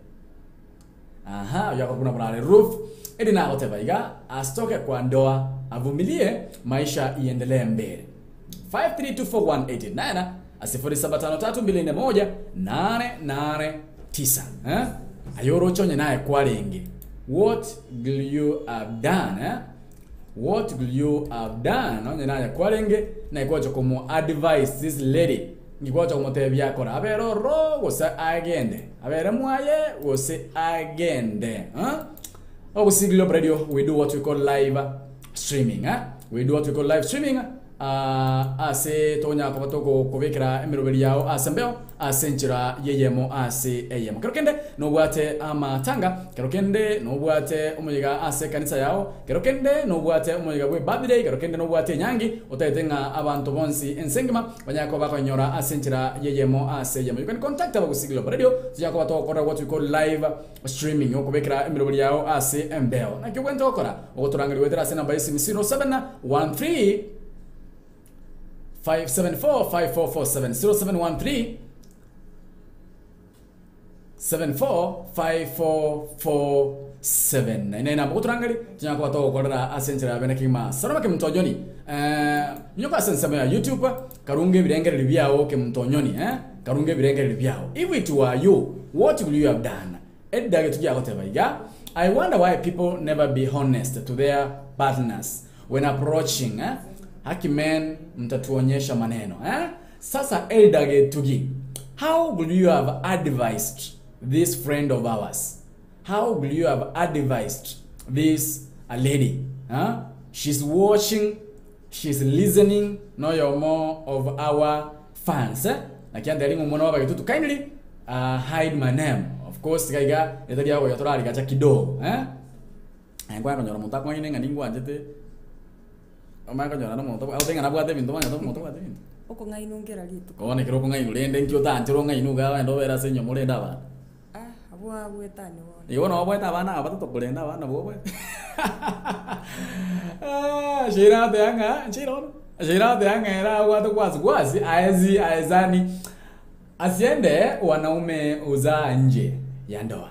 Aha, yako kuna mrale roof. Ili na whatever iga asitoke kwa ndoa, avumilie maisha iendelee mbele. 5324189 0753218889. Ayoro chonye naye kwa lengi. What will you have done? What will you have done? Onye naye kwa lengi na ikojo kumu advise this lady. Ngikojo kumotebya kora abero ro wose agende. Abere mwaye wose agende. Obusiglo radio, we do what we call live streaming. We do what we call live streaming. Ase tonya ko batoko kobekera emiroberi yao asembeo asenchira yeyemo ase eyemo kerokende no bwate amatanga kerokende no bwate umuyiga ase kanisa yao kerokende no bwate umuyiga bwe birthday kerokende no bwate nyangi otayetenga abantu bonsi ensengema banyako bakonyora asenchira yeyemo ase eyemo. You can contact aba kusigilo radio tuyako batokora what we call live streaming okobekera emiroberi yao ase embeo na kikwento okora ogoturangiri wetera ase namba isi 0713 574-5447 0713-745447 ina namba kuturangari tunyako batokorera asenchera benekima sarama ke mtojoni nyoka sensema ya YouTube karunge birengere byao ke mtonyoni karunge birengere byao. If it were you, what will you have done? Edage tujya gotebaiga. I wonder why people never be honest to their partners when approaching haki men mtatuonyesha maneno Sasa Eldage Tugi, how will you have advised this friend of ours? How will you have advised this lady? She's watching, she's listening. No, you're more of our fans. To kindly hide my name. Of course, kaiga etadia ko yatorali gacha kidogo ngwa kanyora mutakwa ine nganingwa njete omaka nyora no moto au tenga nabwate bintu banya to moto bwate bintu oko ngainungera litu kone kiro ngainu lende nkyo tanchiro ngainu ga ndo vera senyo mulenda ba abwa bwetani wona iyo no bweta bana abato kulenda bana bwo shira deanga shira deanga era watu kwazi aezani asiende wanaume uzaa nje ya ndoa.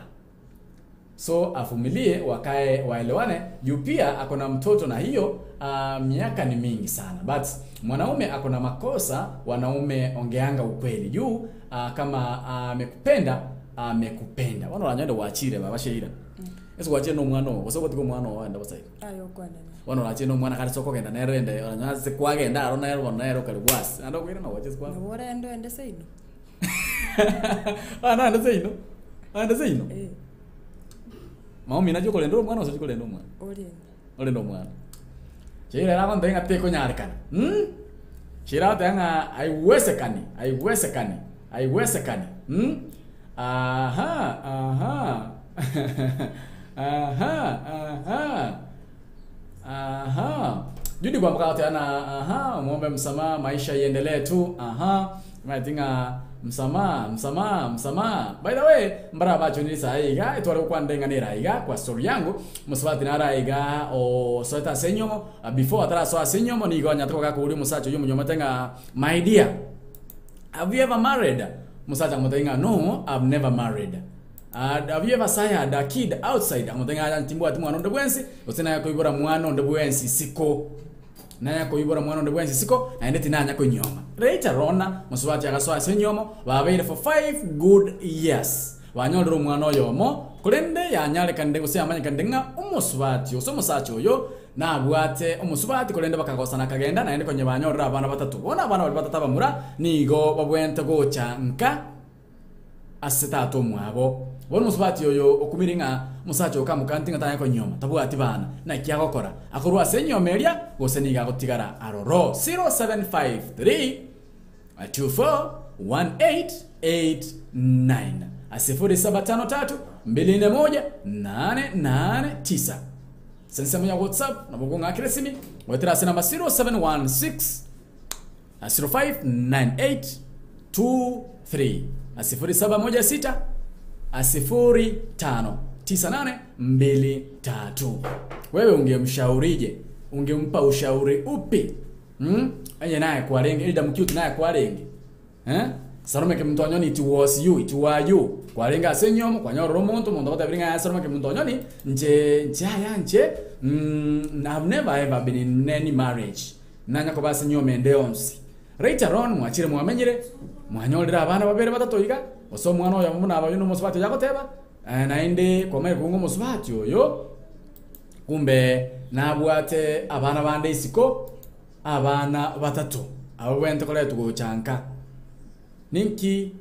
So afumilie wakae waelewane. Yu pia akona mtoto na hiyo miaka ni mingi sana. But mwanaume akona makosa, wanaume ongeanga ukweli. Yu kama amekupenda, amekupenda. Wana wananyenda waachire baba sheira. Eso waachire no mwana wo. Oso batiko mwana wo anda basai. Ayo kwana. Wana waachire no mwana kali soko genda nerende. Wana se kwage nda arona yero wana yero kali was. Anda kwira na waachire kwa. Ngora ende seino. Anda seino. Anda seino. Mau mina joko lendo mwana oso joko lendo mwana. Olendo mwana. Chira la konde ngate ko nyarikana. Chira tanga aiwesekani. Aha. Judi kwa mkate ana muombe msamaha maisha iendelee tu. Matinga msamaha. By the way, mbara bacho ni saiga itwale kwande nganira iga kwa story yangu musabati nara iga o soeta senyomo before atara so senyomo ni gonya toka ko uri musacho yumu nyomatenga my dear, have you ever married? Musacha mutenga no, I've never married. Have you ever sired a kid outside? Mutenga antimbo atimwa ndo bwensi usina yako ibora mwana ndo bwensi siko na yako ibora mwana ndo bwensi siko na ndeti nanya ko nyoma later rona musubati agaso asenyomo babeire for 5 good years wanyolero mwana oyomo kulende yanyale kande gusiamanya kandenga umusubati usomusacho yo na bwate umusubati kulende bakagosana kagenda na ende konye banyolera abana batatu bona abana bali batatu bamura nigo babwente gocha nka asetato mwabo bona musubati yoyo okumiringa musacho kamukantinga tanyako nyoma tabwati bana na kyagokora akorwa senyomeria goseniga gotigara aroro 0753 241889 0753 241 Sensemo ya WhatsApp na mugonga akresimi wetera se namba 0716 059823 0716 059823. Wewe ungemshaurije? Ungempa ushauri upi? Anye naye kwa rengi, ili damu cute naye kwa rengi. sarome ke muntu anyoni it was you, it were you. Kwalenga ase nyomo kwanyoro omuntu muntu otabiringa sarome ke muntu anyoni nje I've never ever been in any marriage. Nanya ko base nyome ndeonsi. Later on mwachire mwamenyire mwanyolera abana babere batatoyiga oso mwana oyo muna abayuno musubati yakoteba nainde komere kungo musubati oyo kumbe nabwate abana bande isiko abana batatu abo bwente kole tugocanka ninki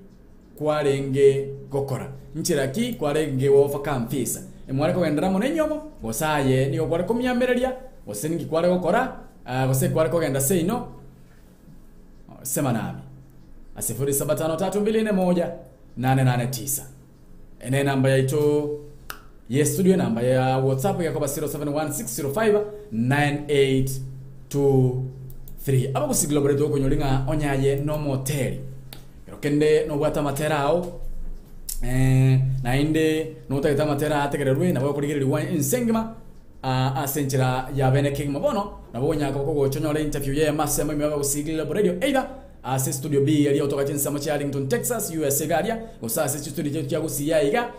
kwarenge gokora nchiraki kwarenge wofa kamfisa emware ko gendera mone nyomo gosaye niyo kware komyambereria oseningi kware gokora gose kware ko genda seino sema nami 0753218889 ene namba yaito ye studio namba ya WhatsApp yakoba 0716059823 aba kusiglo bredo ko nyolinga onyaye no motel kende no bwata materao nainde no taita matera ategererwe nabo kurigirwa insengima asenchira ya bene king mabono nabonya ko ko chonyole interview ye masema mwe kusiglo bredo either ase studio B yali otoka chinsa mu Arlington Texas USA garia osase studio cyo kusiya iga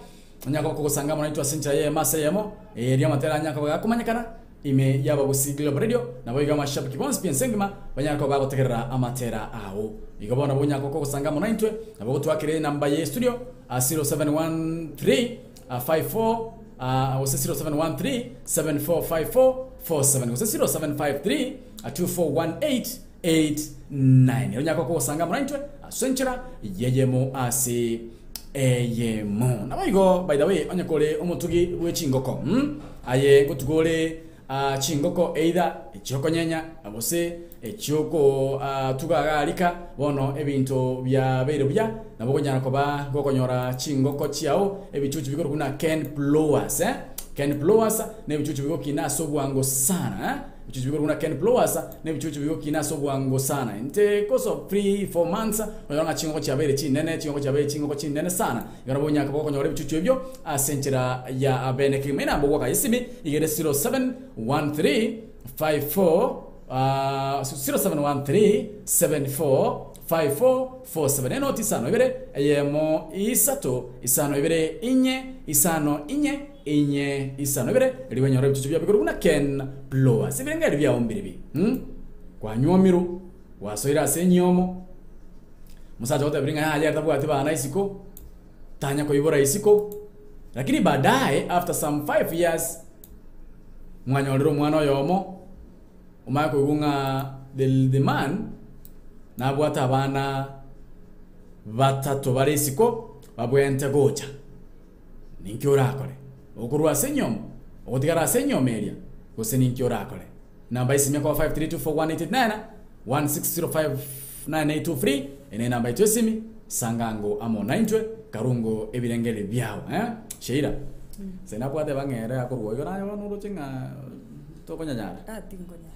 nyako ko kusanga mo naitwa senchira ye masemo eri amatera nyako gakumanyakana ime yaba kusiglo radio nabo iga mashabiki bonse pensengima banyako bagotegerera amatera awo igabona bonyako ko kusanga mo naitwe nabo twakire namba ye studio 0713 54 0713 745447 0753 241889 onyako ko sanga muraintwe asenchera yeyemo ase eyemo nabayigo by the way onyakole omutugi wechingoko aye gutugole chingoko either echoko nyenya abose echoko tugagalika bono ebintu bya beiro bya nabo konyana koba gokonyora chingoko chiao ebichuchu bikoro kuna Ken Blowers Ken Blowers ne bichuchu biko kinaso bwango sana bichuchu biko kuna Ken Blowers ne bichuchu biko kinaso bwango sana inte koso 3-4 months oyanga chingoko chabere chinene chingoko chabere chingoko chinene sana yarabonya ko konyora bichuchu ebyo asenchera ya abene kimena mbo waka isibi igere 071354 0713745447 enotisano ibere eyemo isato isano ibere inye isano inye isano ibere liwenyora bichuchu bya bikuru kuna Ken Blowers ibirengeri bya ombiribi kwa nyomiru wasoira senyomo musaja wote biringa haja tabwati bana isiko tanya ko ibora isiko lakini baadaye after some 5 years mwanyolero mwana yomo umako igunga the man nabwata abana batatu barisiko babwente gocha ninki orakore okurwa senyomo odigara senyomeria gose ninki orakore namba isimya kwa 53241889 16059823 ene namba itwesimi sangango amo 90 karungo ebirengere byao sheira sena kwate bangere akurwo yo nayo no chinga tokonyanya tingonya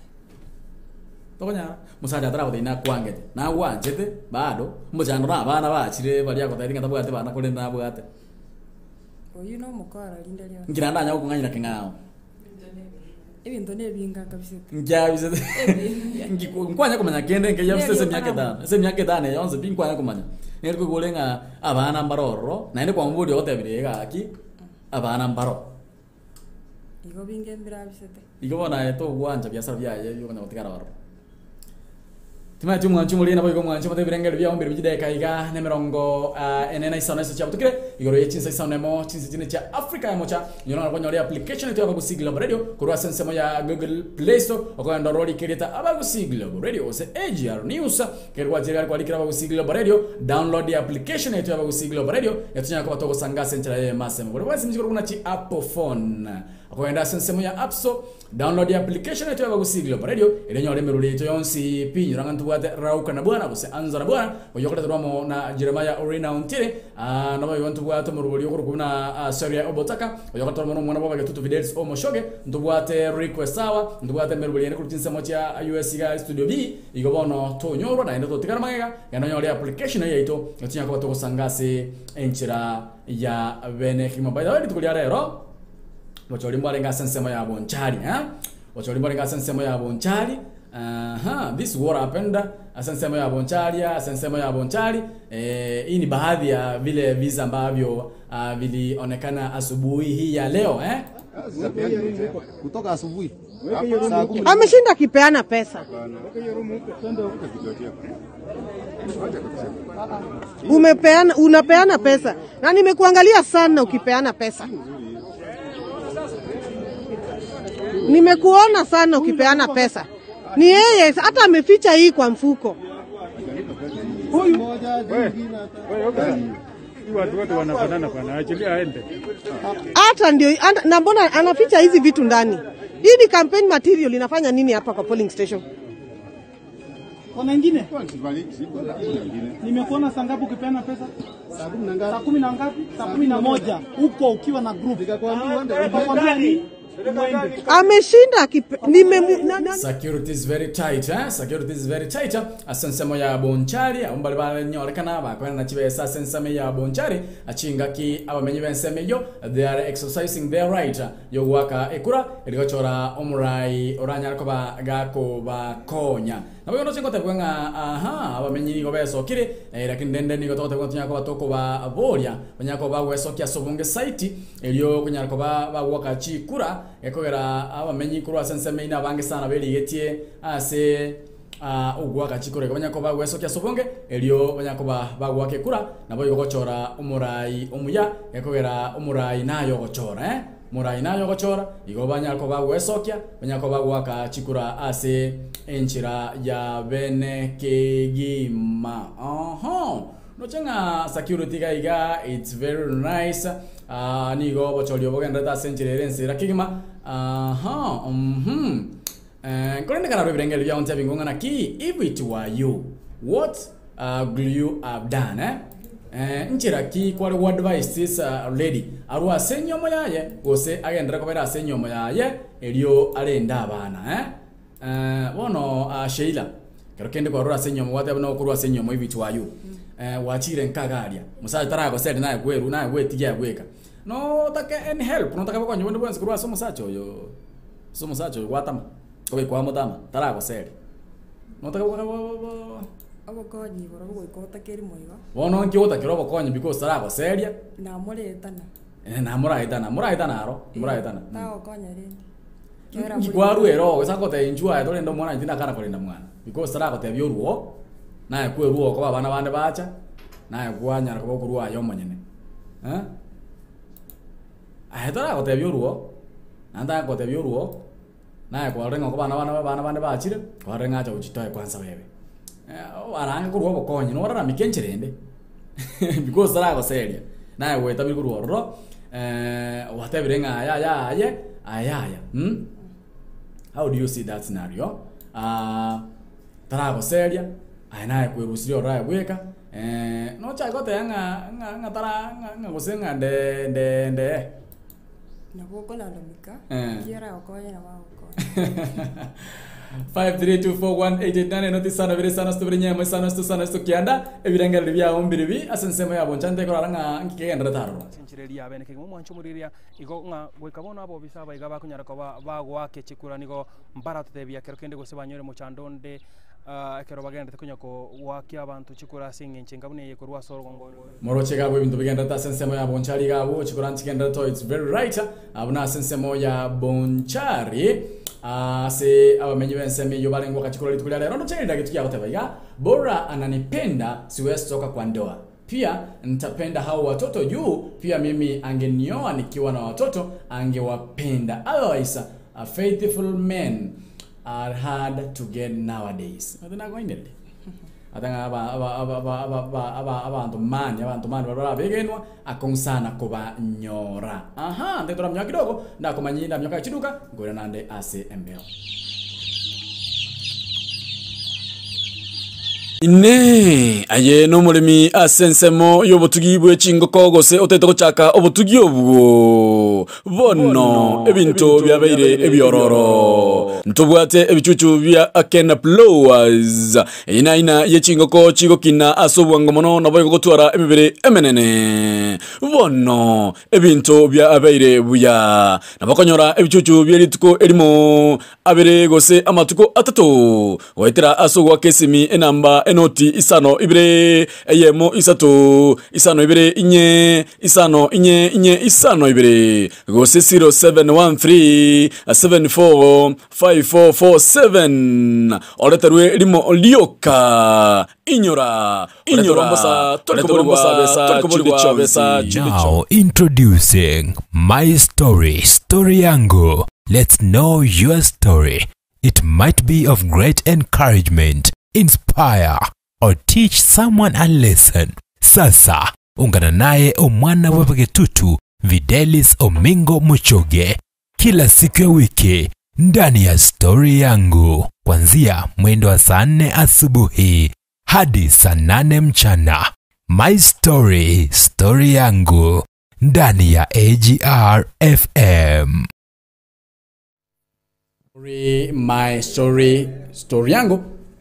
tokonyara musaja tara botina kwangete na wanjete bado mujandora abana bachire bali akotaringa tabwate bana kole na bwate oyu no mukara lindelio ngiranda nya kunganyira kingao ebintu nebinga kabisa njabise ngikwanya kumanya kende ngeyabise semyake dane yonze binkwanya kumanya neriko golenga abana mbaroro naende kwa mbudi otebirega aki abana mbaro igo bingembira bisete igo bona to gwanja byasara byaye yo kana otigara baro timati mwanchu mulina boygo mwanchu mate birengero bya ombere bijideka iga ne mirongo enena isana isa chabutukire igoro yechinsa isana mo chinsi chine cha Africa ya mocha yona kwa nyori application yetu abagusigla radio kurwa sensemo ya Google Play Store okanda roli kireta abagusigla radio se AGR News kerwa jira kwa likira abagusigla radio download the application yetu abagusigla radio yatunya kwa toko sanga sentra ye masemo kurwa simjiko kuna chi Apple phone akoenda sensemo ya App Store download the application yetu abagusigla radio ile nyore meruli yetu yonsi pinyo rangantu wate rauka na bwana bose anza na bwana oyokota turamo na Jeremiah Orina Untire nabo yontu wate murubuli yokuru kuna Seria Obotaka oyokota turamo mwana baba getutu videos omoshoge ndubwate request sawa ndubwate merubuli yene kutinsa mocha US ga studio B igobono to nyoro na ndo tikara magega yana nyore application yetu yatinya ko to sangase enchira ya bene kimo by the way tukuli rero wacholi mbale nga sensemo ya bonchari wacholi mbale nga sensemo ya bonchari This is what happened. Asensemo ya Boncharia, asensemo ya Bonchari. Hii ni baadhi ya vile visa ambavyo vilionekana asubuhi hii ya leo, kutoka asubuhi. Ameshinda akipeana pesa. Unapeana pesa. Na nimekuangalia sana ukipeana pesa. Nimekuona sana ukipeana pesa. Ni yeye hata ameficha hii kwa mfuko. Watu wote wanafanana bwana, achilia aende. Hata ndio na mbona anaficha hizi vitu ndani? Hii ni campaign material, inafanya nini hapa kwa polling station? Kuna wengine? Nimekuona saa ngapi ukipeana pesa? Saa 10 na ngapi? Saa 11 huko ukiwa na group. Nikakwambia nini? Ameshinda security is very tight, security is very tight. Asensemo ya Bonchari umbali baranyorekana bakwena na chibesa asensemo ya Bonchari achinga ki abamenyi benseme yo they are exercising their right yo waka ekura eligochora omurai oranya ko bagako bakonya nabo no chingo tebwenga abamenyi go besokire lakini ndende ni gotote gotunya ko batoko ba boria banyako bagwesokia sobunge site elio kunyara ko bagwaka chikura ekogera abamenyi kuru asenseme ina bange sana beligetie ase ugwaka chikore banyako bagwesokia sobunge elio banyako bagwake kura nabo yogochora umurai omuya ekogera umurai nayo gochora murai nayo gochora igo banyako bagwesokia banyako bagwaka chikura ase enchira ya bene kegima no chenga security gaiga it's very nice nigo bocholio bogenda ta senchire ensira kigima korende kana rebirengel bya onte bingonga na ki if it were you what will you have done nchira ki kwali what advice this lady aru asenyo moyaye gose agendera ko bera asenyo moyaye elio arenda abana bono Sheila kero kende ko aru asenyo mwate no kuru asenyo mo if it were you wachire nkagaria musaje tarago sedi naye gweru naye gwetigia gweka no take any help no take bakonyo bondo bwanze kurwa somo sacho yo watama ko kwa motama tarago sedi no take abakonyi bora gwikota keri moiga wono nkiota kero bakonyi because tarago sedia na muretana muraitana aro muraitana tawo konya rindi ngikwaru ero esako te njua etole ndo mwana ntina kana kolinda mwana because tarago te byoruo naye kweruo ko bana bande bacha naye kwanya ko kurwa yo monyene ahedara ko te byoruo nanda ko te byoruo naye ko renga ko bana bande bachire ko renga cha uchitoe kwanza wewe aranga kurwa bokonyi no rara mikencherende because tarago seria naye weta bikuruo ro whatever ayaya how do you see that scenario tarago seria ainaye kwerusirio raya gweka no cha gote nga tara nga gosenga de nabo kola lomika kiera okoya na wao 5324188 notisana vile sana stubrinya sana stu kianda ebirenga bya ombiribi asensemo ya bonchante koranga nkigenda taro senchireria bene kigimo mwancho muriria igo nga gwekabona abo bisaba igaba kunyara ko bagwake chikura nigo mbarate bya kero kende gose banyore muchandonde kero bagenda kunyako wakia abantu chikura singe nchenga bune ye kurwa soro ngo moroche gabo ibintu bigenda ta sensemo ya bonchari gabo chikura nchigenda to it's very right abuna sensemo ya bonchari se abamenyi benseme yo balengwa kachikura litukula lero ndo chenda kitu yao tebaiga bora ananipenda siwezi toka kwa ndoa pia nitapenda hao watoto juu pia mimi angenioa nikiwa na watoto angewapenda otherwise a faithful man are hard to get nowadays adana goindele adanga abantu mani baba begenwa akonsana kuba nyora ndetora mnyaka kidogo ndakomanyinda mnyaka chiduka ngora nande ase embeo ine aye no mulimi asensemo yobutugi bw'ekingoko gose otete kuchaka obutugi obwo bono ebintu byabaire ebyororo ntubwate ebichuchu bya Akena Blowers ina yekingoko chigokina asobwango mono naboye gutwara emibere emenene bono ebintu byabaire buya nabakonyora ebichuchu byerituko elimo abere gose amatuko atatu waitira asogwa kesimi enamba enoti isano ibire eyemo isatu isano ibire inye isano inye isano ibire gose 0713 745447 oleterwe limo lioka inyora now introducing my story yangu. Let's know your story. It might be of great encouragement, inspire, or teach someone a lesson. Sasa, ungana naye omwana webagetutu Videlis Omingo Muchoge kila siku ya wiki ndani ya story yangu kuanzia mwendo wa saa 4 asubuhi hadi saa 8 mchana. My story yangu ndani ya AGR FM. My story yangu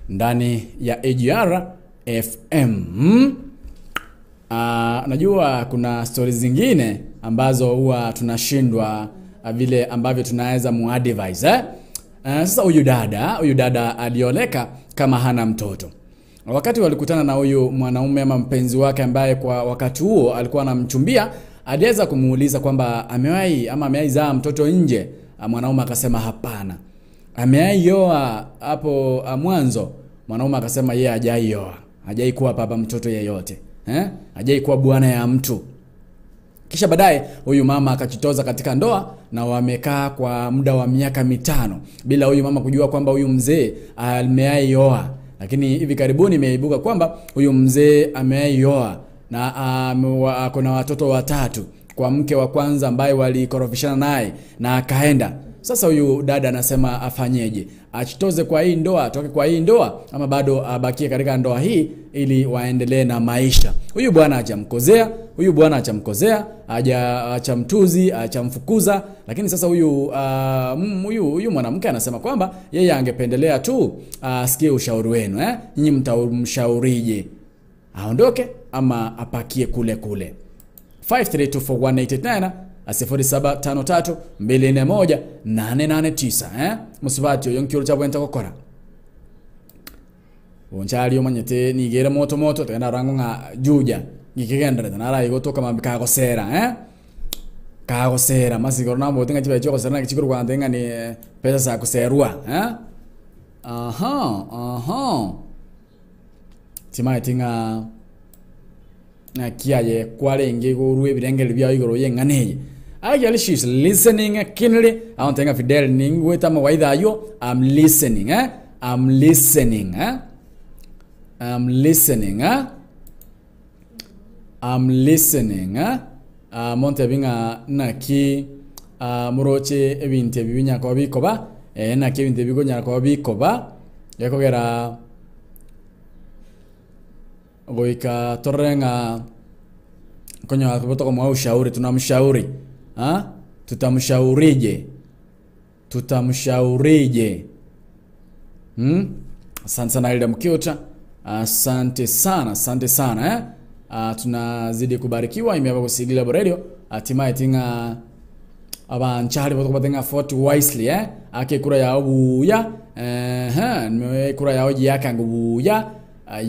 ndani ya AGR FM. Najua kuna stories zingine ambazo huwa tunashindwa vile ambavyo tunaweza muadvise sasa huyu dada alioleka kama hana mtoto. Wakati walikutana na huyu mwanaume ama mpenzi wake ambaye kwa wakati huo alikuwa anamchumbia, aliweza kumuuliza kwamba amewahi zaa mtoto nje. Mwanaume akasema hapana. Amewahi yoa hapo mwanzo? Mwanaume akasema yeye hajai yoa. Hajai kuwa baba mtoto yeyote. Hajai kuwa bwana ya mtu. Kisha baadaye huyu mama akajitoza katika ndoa na wamekaa kwa muda wa miaka 5 bila huyu mama kujua kwamba huyu mzee amewahi yoa. Lakini hivi karibuni imeibuka kwamba huyu mzee amewahi yoa na kuna watoto 3 kwa mke wa kwanza ambaye walikorofishana naye na akaenda. Sasa huyu dada anasema afanyeje? Achitoze kwa hii ndoa, atoke kwa hii ndoa ama bado abakie katika ndoa hii ili waendelee na maisha? Huyu bwana hajamkozea, hajamtuzi, hajamfukuza, lakini sasa huyu mwanamke anasema kwamba yeye angependelea tu asikie ushauri wenu. Nyinyi mtamshaurije? Aondoke ama apakie kule? 532489 0753241889 musubati oyo nkiolo chabwenta kokora onchali omanyete nigera moto tena rango nga juja ngikigendera nara igotoka mabika gosera kagosera masigoro nambo tinga chibe choko serana kichikuru kwa ndenga ni pesa za kuserua timai tinga na kiaye kwalenge gorwe birengele bya igoro yenganeye. Actually she's listening keenly. I don't think Fidel ning weta mawaidha yo. I'm listening. Monte binga naki muroche ebinte bibinya ko bikoba naki ebinte bigonya ko bikoba yakogera goika torrenga konyo akaboto kama ushauri. Tunamshauri tutamshaurije? Asante sana Hilda Mkiota, asante sana tunazidi kubarikiwa. Imeba kusigila radio hatimaye tinga abanchali boto batenga Fort Wisely ake kura ya obuya kura ya oji yaka ngubuya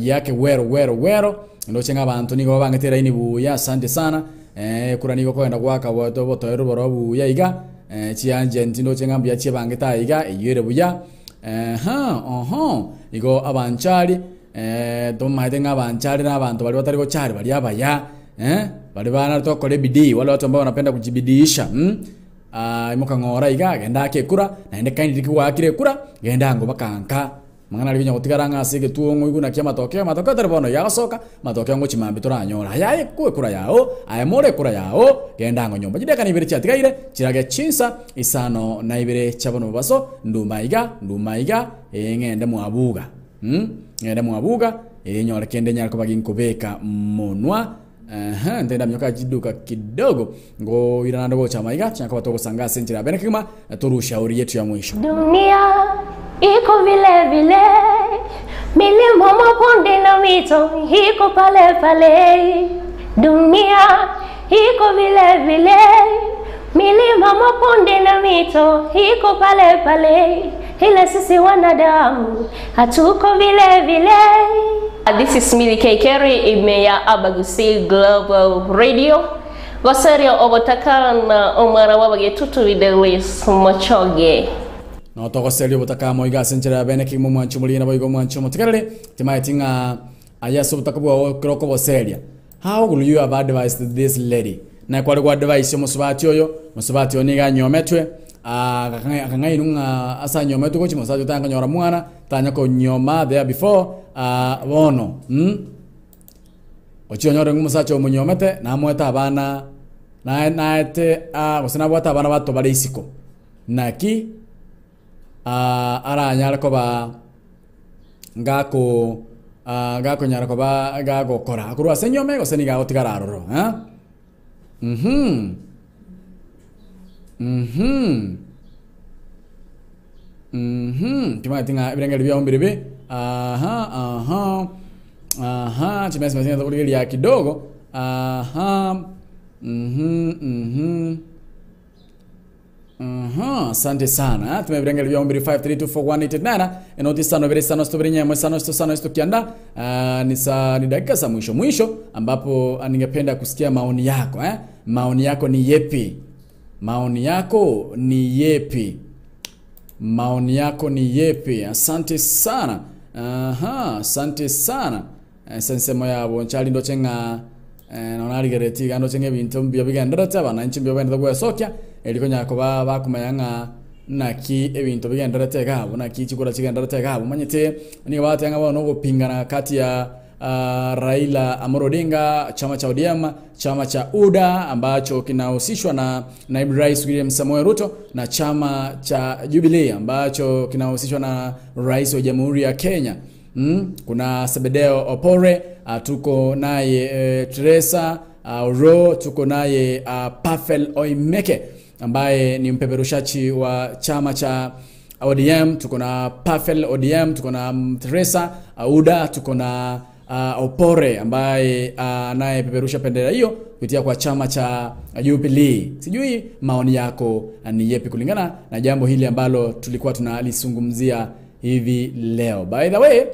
yake wero ndo chenga abantu nigo bangetera ini buya. Asante sana kura nigo kwenda kwaka boto ero borobu ya iga chianje ndo chenga mbya che bangeta iga yere buya igo abanchali do maitenga abanchali na abantu bali batari go chari bali abaya bali bana to kole bidii wale watu ambao wanapenda kujibidiisha imoka ngora iga genda ke kura na ende kandi dikiwakire kura genda ngo bakanka mangana libinya gotigaranga asige tuongo iguna kia matokeo taribono yasoka matokeo ngo chimambi toranyola yaye kura yao ayamore kura yao genda ngo nyomba jideka nibere chatigaire chirage chinsa isano na ibere chabono baso ndumaiga ngende muabuga nyore kende nyarko bagin kubeka monwa ndenda myoka jiduka kidogo ngo iranando gocha maiga chaka batoko sanga senjira bene kima turushauri yetu ya mwisho. Dunia iko vile vile, milima mabonde na mito iko pale pale. Dunia iko vile vile, milima mabonde na mito iko pale pale. Ila sisi wanadamu hatuko vile vile. This is Milly Kekere, Imeya Abagusi Global Radio. Wasaria obotakana omara wabagetutu Videlis Mochoge. No toko serio botaka moiga senjera bene kimu mwanchu mulina boigo mwanchu motikarele timaitinga ayaso botakabu kroko boseria. How will you have advised this lady? Na kwa kwa advice musubati oyo musubati oniga nyometwe akangai nunga asa nyometwe ko chimusajo tanga nyora mwana tanya ko nyoma there before bono ochiyo nyora ngumusacho munyomete na mweta abana na ete gusina bwata abana bato bari isiko naki aranyara ko ba ngako nyara ko ba gago kora akuru asenyome go seniga otigararoro Cuma tinga ibirenge libya ombirebe chimesi masina tokuli ya kidogo asante sana. Tumebirenge libya ombiri 5324189 enoti sano bere sano stobrinya mwe sano sto kianda ni dakika za mwisho ambapo ningependa kusikia maoni yako maoni yako ni yepi? Maoni yako ni yepi? Maoni yako ni yepi? Asante sana. Asante sana. Sensemo ya bonchali ndo chenga nonali gereti gando chenge bintu mbyo bigendera bana nchi mbyo benda gwa sokya eliko nyako bakumayanga naki ebintu bigendera tega bona kichikura kigendera tega manyete ni batanga bono gupingana kati ya Raila Amolo Odinga, chama cha ODM, chama cha UDA ambacho kinahusishwa na naibu rais William Samoei Ruto, na chama cha Jubilee ambacho kinahusishwa na rais wa Jamhuri ya Kenya. Kuna Sebedeo Opore, tuko naye Teresa Oro, tuko naye Pafel Oimeke ambaye ni mpeperushaji wa chama cha ODM, tuko na Pafel ODM, tuko na Teresa UDA, tuko na Opore ambaye naye peperusha bendera hiyo kupitia kwa chama cha Jubilee. Sijui maoni yako ni yepi kulingana na jambo hili ambalo tulikuwa tunalizungumzia hivi leo. By the way,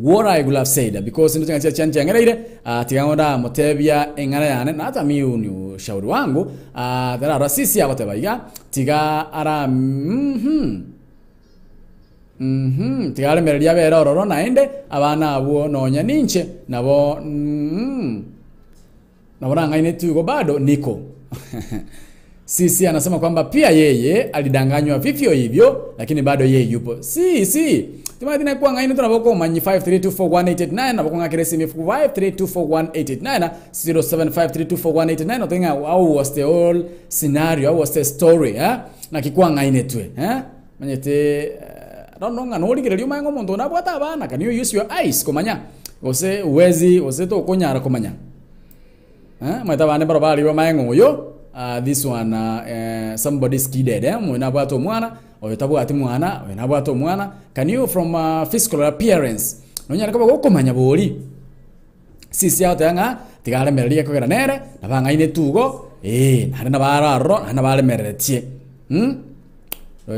what I would have said, because ndio tunachia chanja ngara ile tigangoda motebia engara yane na hata miu ni ushauri wangu dara rasisi ya batebaiga tiga ara tigale merelia bera ororo naende abana abo nonya ninche nabo nabona ngaine tuko bado niko sisi anasema kwamba pia yeye alidanganywa vivyo hivyo lakini bado yeye yupo. Si timadina kwa ngaine tunaboko manyi 5324189 naboko ngakire simi 5324189 0753241889 notenga how was the whole scenario, how was the story na kikwa ngaine tue manyete nonga norigererio mango mondo na bwata bana, can you use your eyes komanya ose uwezi ose to konyara komanya mata bana barabari wa mango yo this one somebody skided mwana bwato mwana oyetabu ati mwana wena bwato mwana, can you from physical appearance nonya kaba gokomanya boli sisi out yanga tigale merelie kogera nere nabanga ine tugo na bararo na bale meretie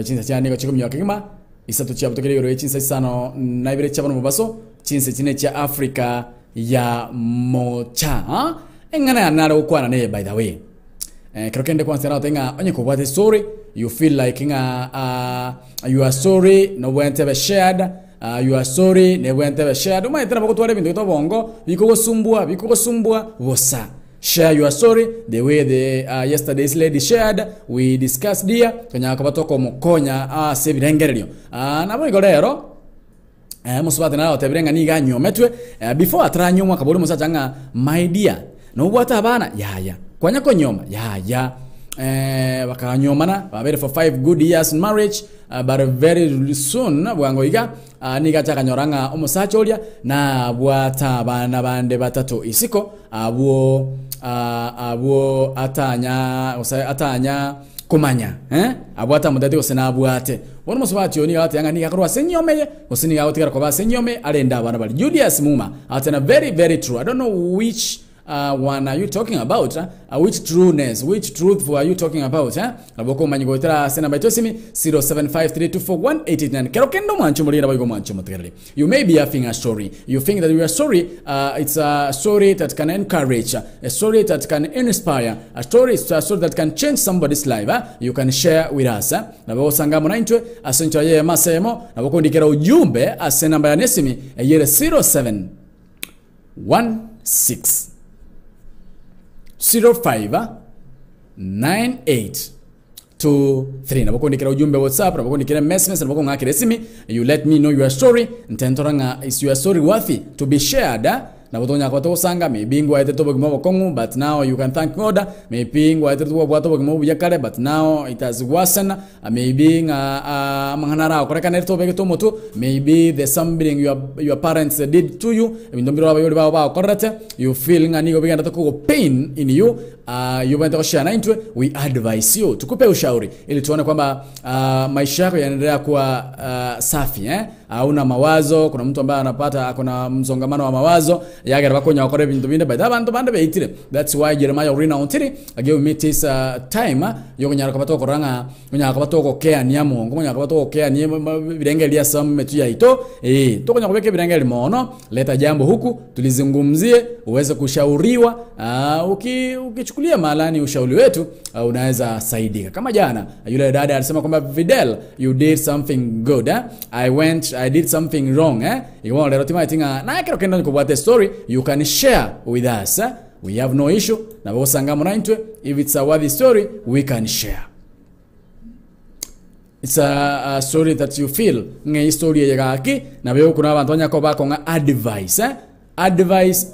chinsa cyane ko chikumya kigima isatu cha butokerero chinsa sano naibire chabano mubaso chinsa chine cha Africa ya mocha engana yanara ukwana ne. By the way krokende kwanza tenga onye ko what story you feel like you are sorry no went have shared you are sorry ne went have shared umaitera bakutware bintu to bongo biko sumbua wosa. Share your story the way the yesterday's lady shared. We discussed here kanya kabatoko mukonya sebirengererio nabo igorero musubate na otebirenga niga nyometwe before atranyomwa kaburi musachanga my dear no bwata bana yaya kwanya konyoma yaya bakanyomana babere for 5 good years in marriage, but very soon bwangoiga niga chakanyoranga omusacha olia na bwata bana bande batatu isiko abo atanya kumanya abwata mudati osena abwate wono musubati oni ati yanga niga korwa senyome osini ga otigara ko ba senyome alenda bana bali Julius Muma atena very true. I don't know which one are you talking about, which truth are you talking about, aboko manyigotera sena baitosimi 0753241889 kerokendo mwancho mulira bago mwancho muterali. You may be having a story, you think that your story it's a story that can encourage, a story that can inspire, a story that can change somebody's life, you can share with us. Nabo sangamo naintwe asencho ye masemo naboko ndikera ujumbe asena namba ya nesimi yere 0716 059823 nabokondikira ujumbe WhatsApp nabokondikira message nabokongakira simi you let me know your story ntentoranga is your story worthy to be shared nabotonya kwa tosanga maybe ngwa ite tobo gimo bokongu but now you can thank God, maybe ngwa ite tobo bwa tobo gimo buyakale but now it has worsened, maybe manganara okoreka nerto bege tomoto, maybe there's something your parents did to you ndombiro aba yoli ba okorete you feel ngani go bega ndako pain in you, you want to share naintwe we advise you tukupe ushauri ili tuone kwamba maisha yako yanaendelea kuwa safi hauna mawazo. Kuna mtu ambaye anapata akona mzongamano wa mawazo yagera bakonya bakore bintu binde by abantu bande beitire. That's why Jeremiah urina ontiri ageu meet this time yo kunyara kabato koranga kunyara kabato ko kea niamo kunyara kabato ko kea ni birenge lia sam metu ya ito to kunyara kubeke birenge limono leta jambo huku tulizungumzie uweze kushauriwa. Ukichukulia malani ushauri wetu unaweza saidika. Kama jana yule dada alisema kwamba Videl you did something good, I did something wrong, you lero tima tinga na kero kendo ko what the story you can share with us, we have no issue na bosanga munaintwe if it's a worthy story we can share. It's a story that you feel nge story ya gaki na beo kuna abantu banyako bako nga advice advice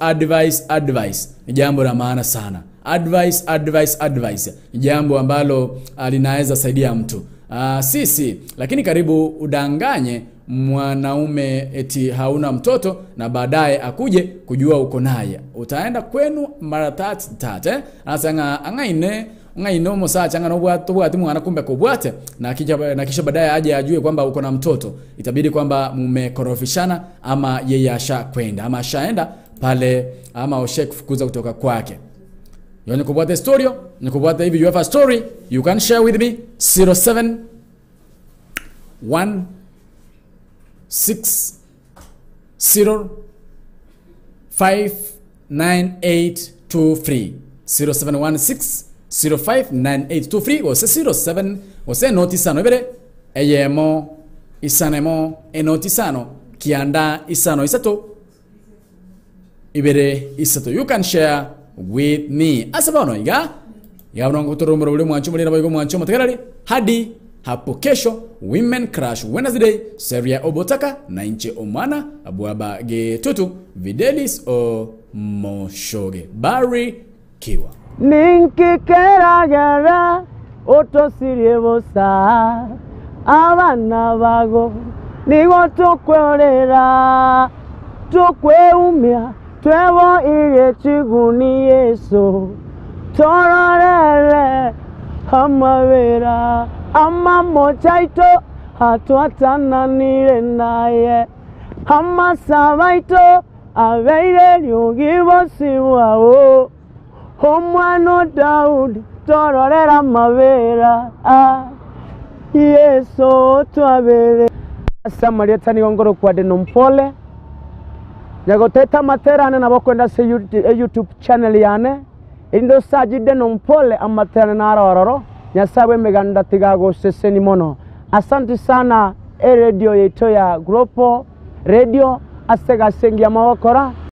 ni jambo la maana sana. Advice jambo ambalo linaweza saidia mtu sisi. Lakini karibu udanganye mwanaume eti hauna mtoto na baadaye akuje kujua uko naye, utaenda kwenu mara tatu asanga angaine musa changa no bwatu mwana kumbe ko bwate na kisha baadaye aje ajue kwamba uko na mtoto, itabidi kwamba mumekorofishana ama yeye asha kwenda ama ashaenda pale ama oshe kufukuza kutoka kwake. Yoni kubwate story nikubwate hivi you have a story you can share with me 0716059823 ose 07 ose notisano ibere eyemo isanemo enotisano kianda isano isato ibere isato you can share with me asabano iga yabno ngutoro bule mwancho mulira bayigo mwancho mategarali hadi hapo kesho Women Crush Wednesday Seria Obotaka na inche omana abuaba ge tutu Videlis o Moshoge Barry Kiwa Ninki keragara otosiriebosa abana bago nigo tukwerera tukweumia twebo ire chiguni Yesu tororere amavera amamochaito hatuatananire naye amasabaito aveire lyogibosiwao omwana Daudi tororera amavera Yesu twabere Samaria tani ongoro kwa de nompole nyagoteta materane nabokwenda se YouTube channel yane indo sajide nompole amaterane narororo nyasawe meganda tigago seseni mono. Asante sana radio yetu ya Global Radio asega sengi ya mawakora.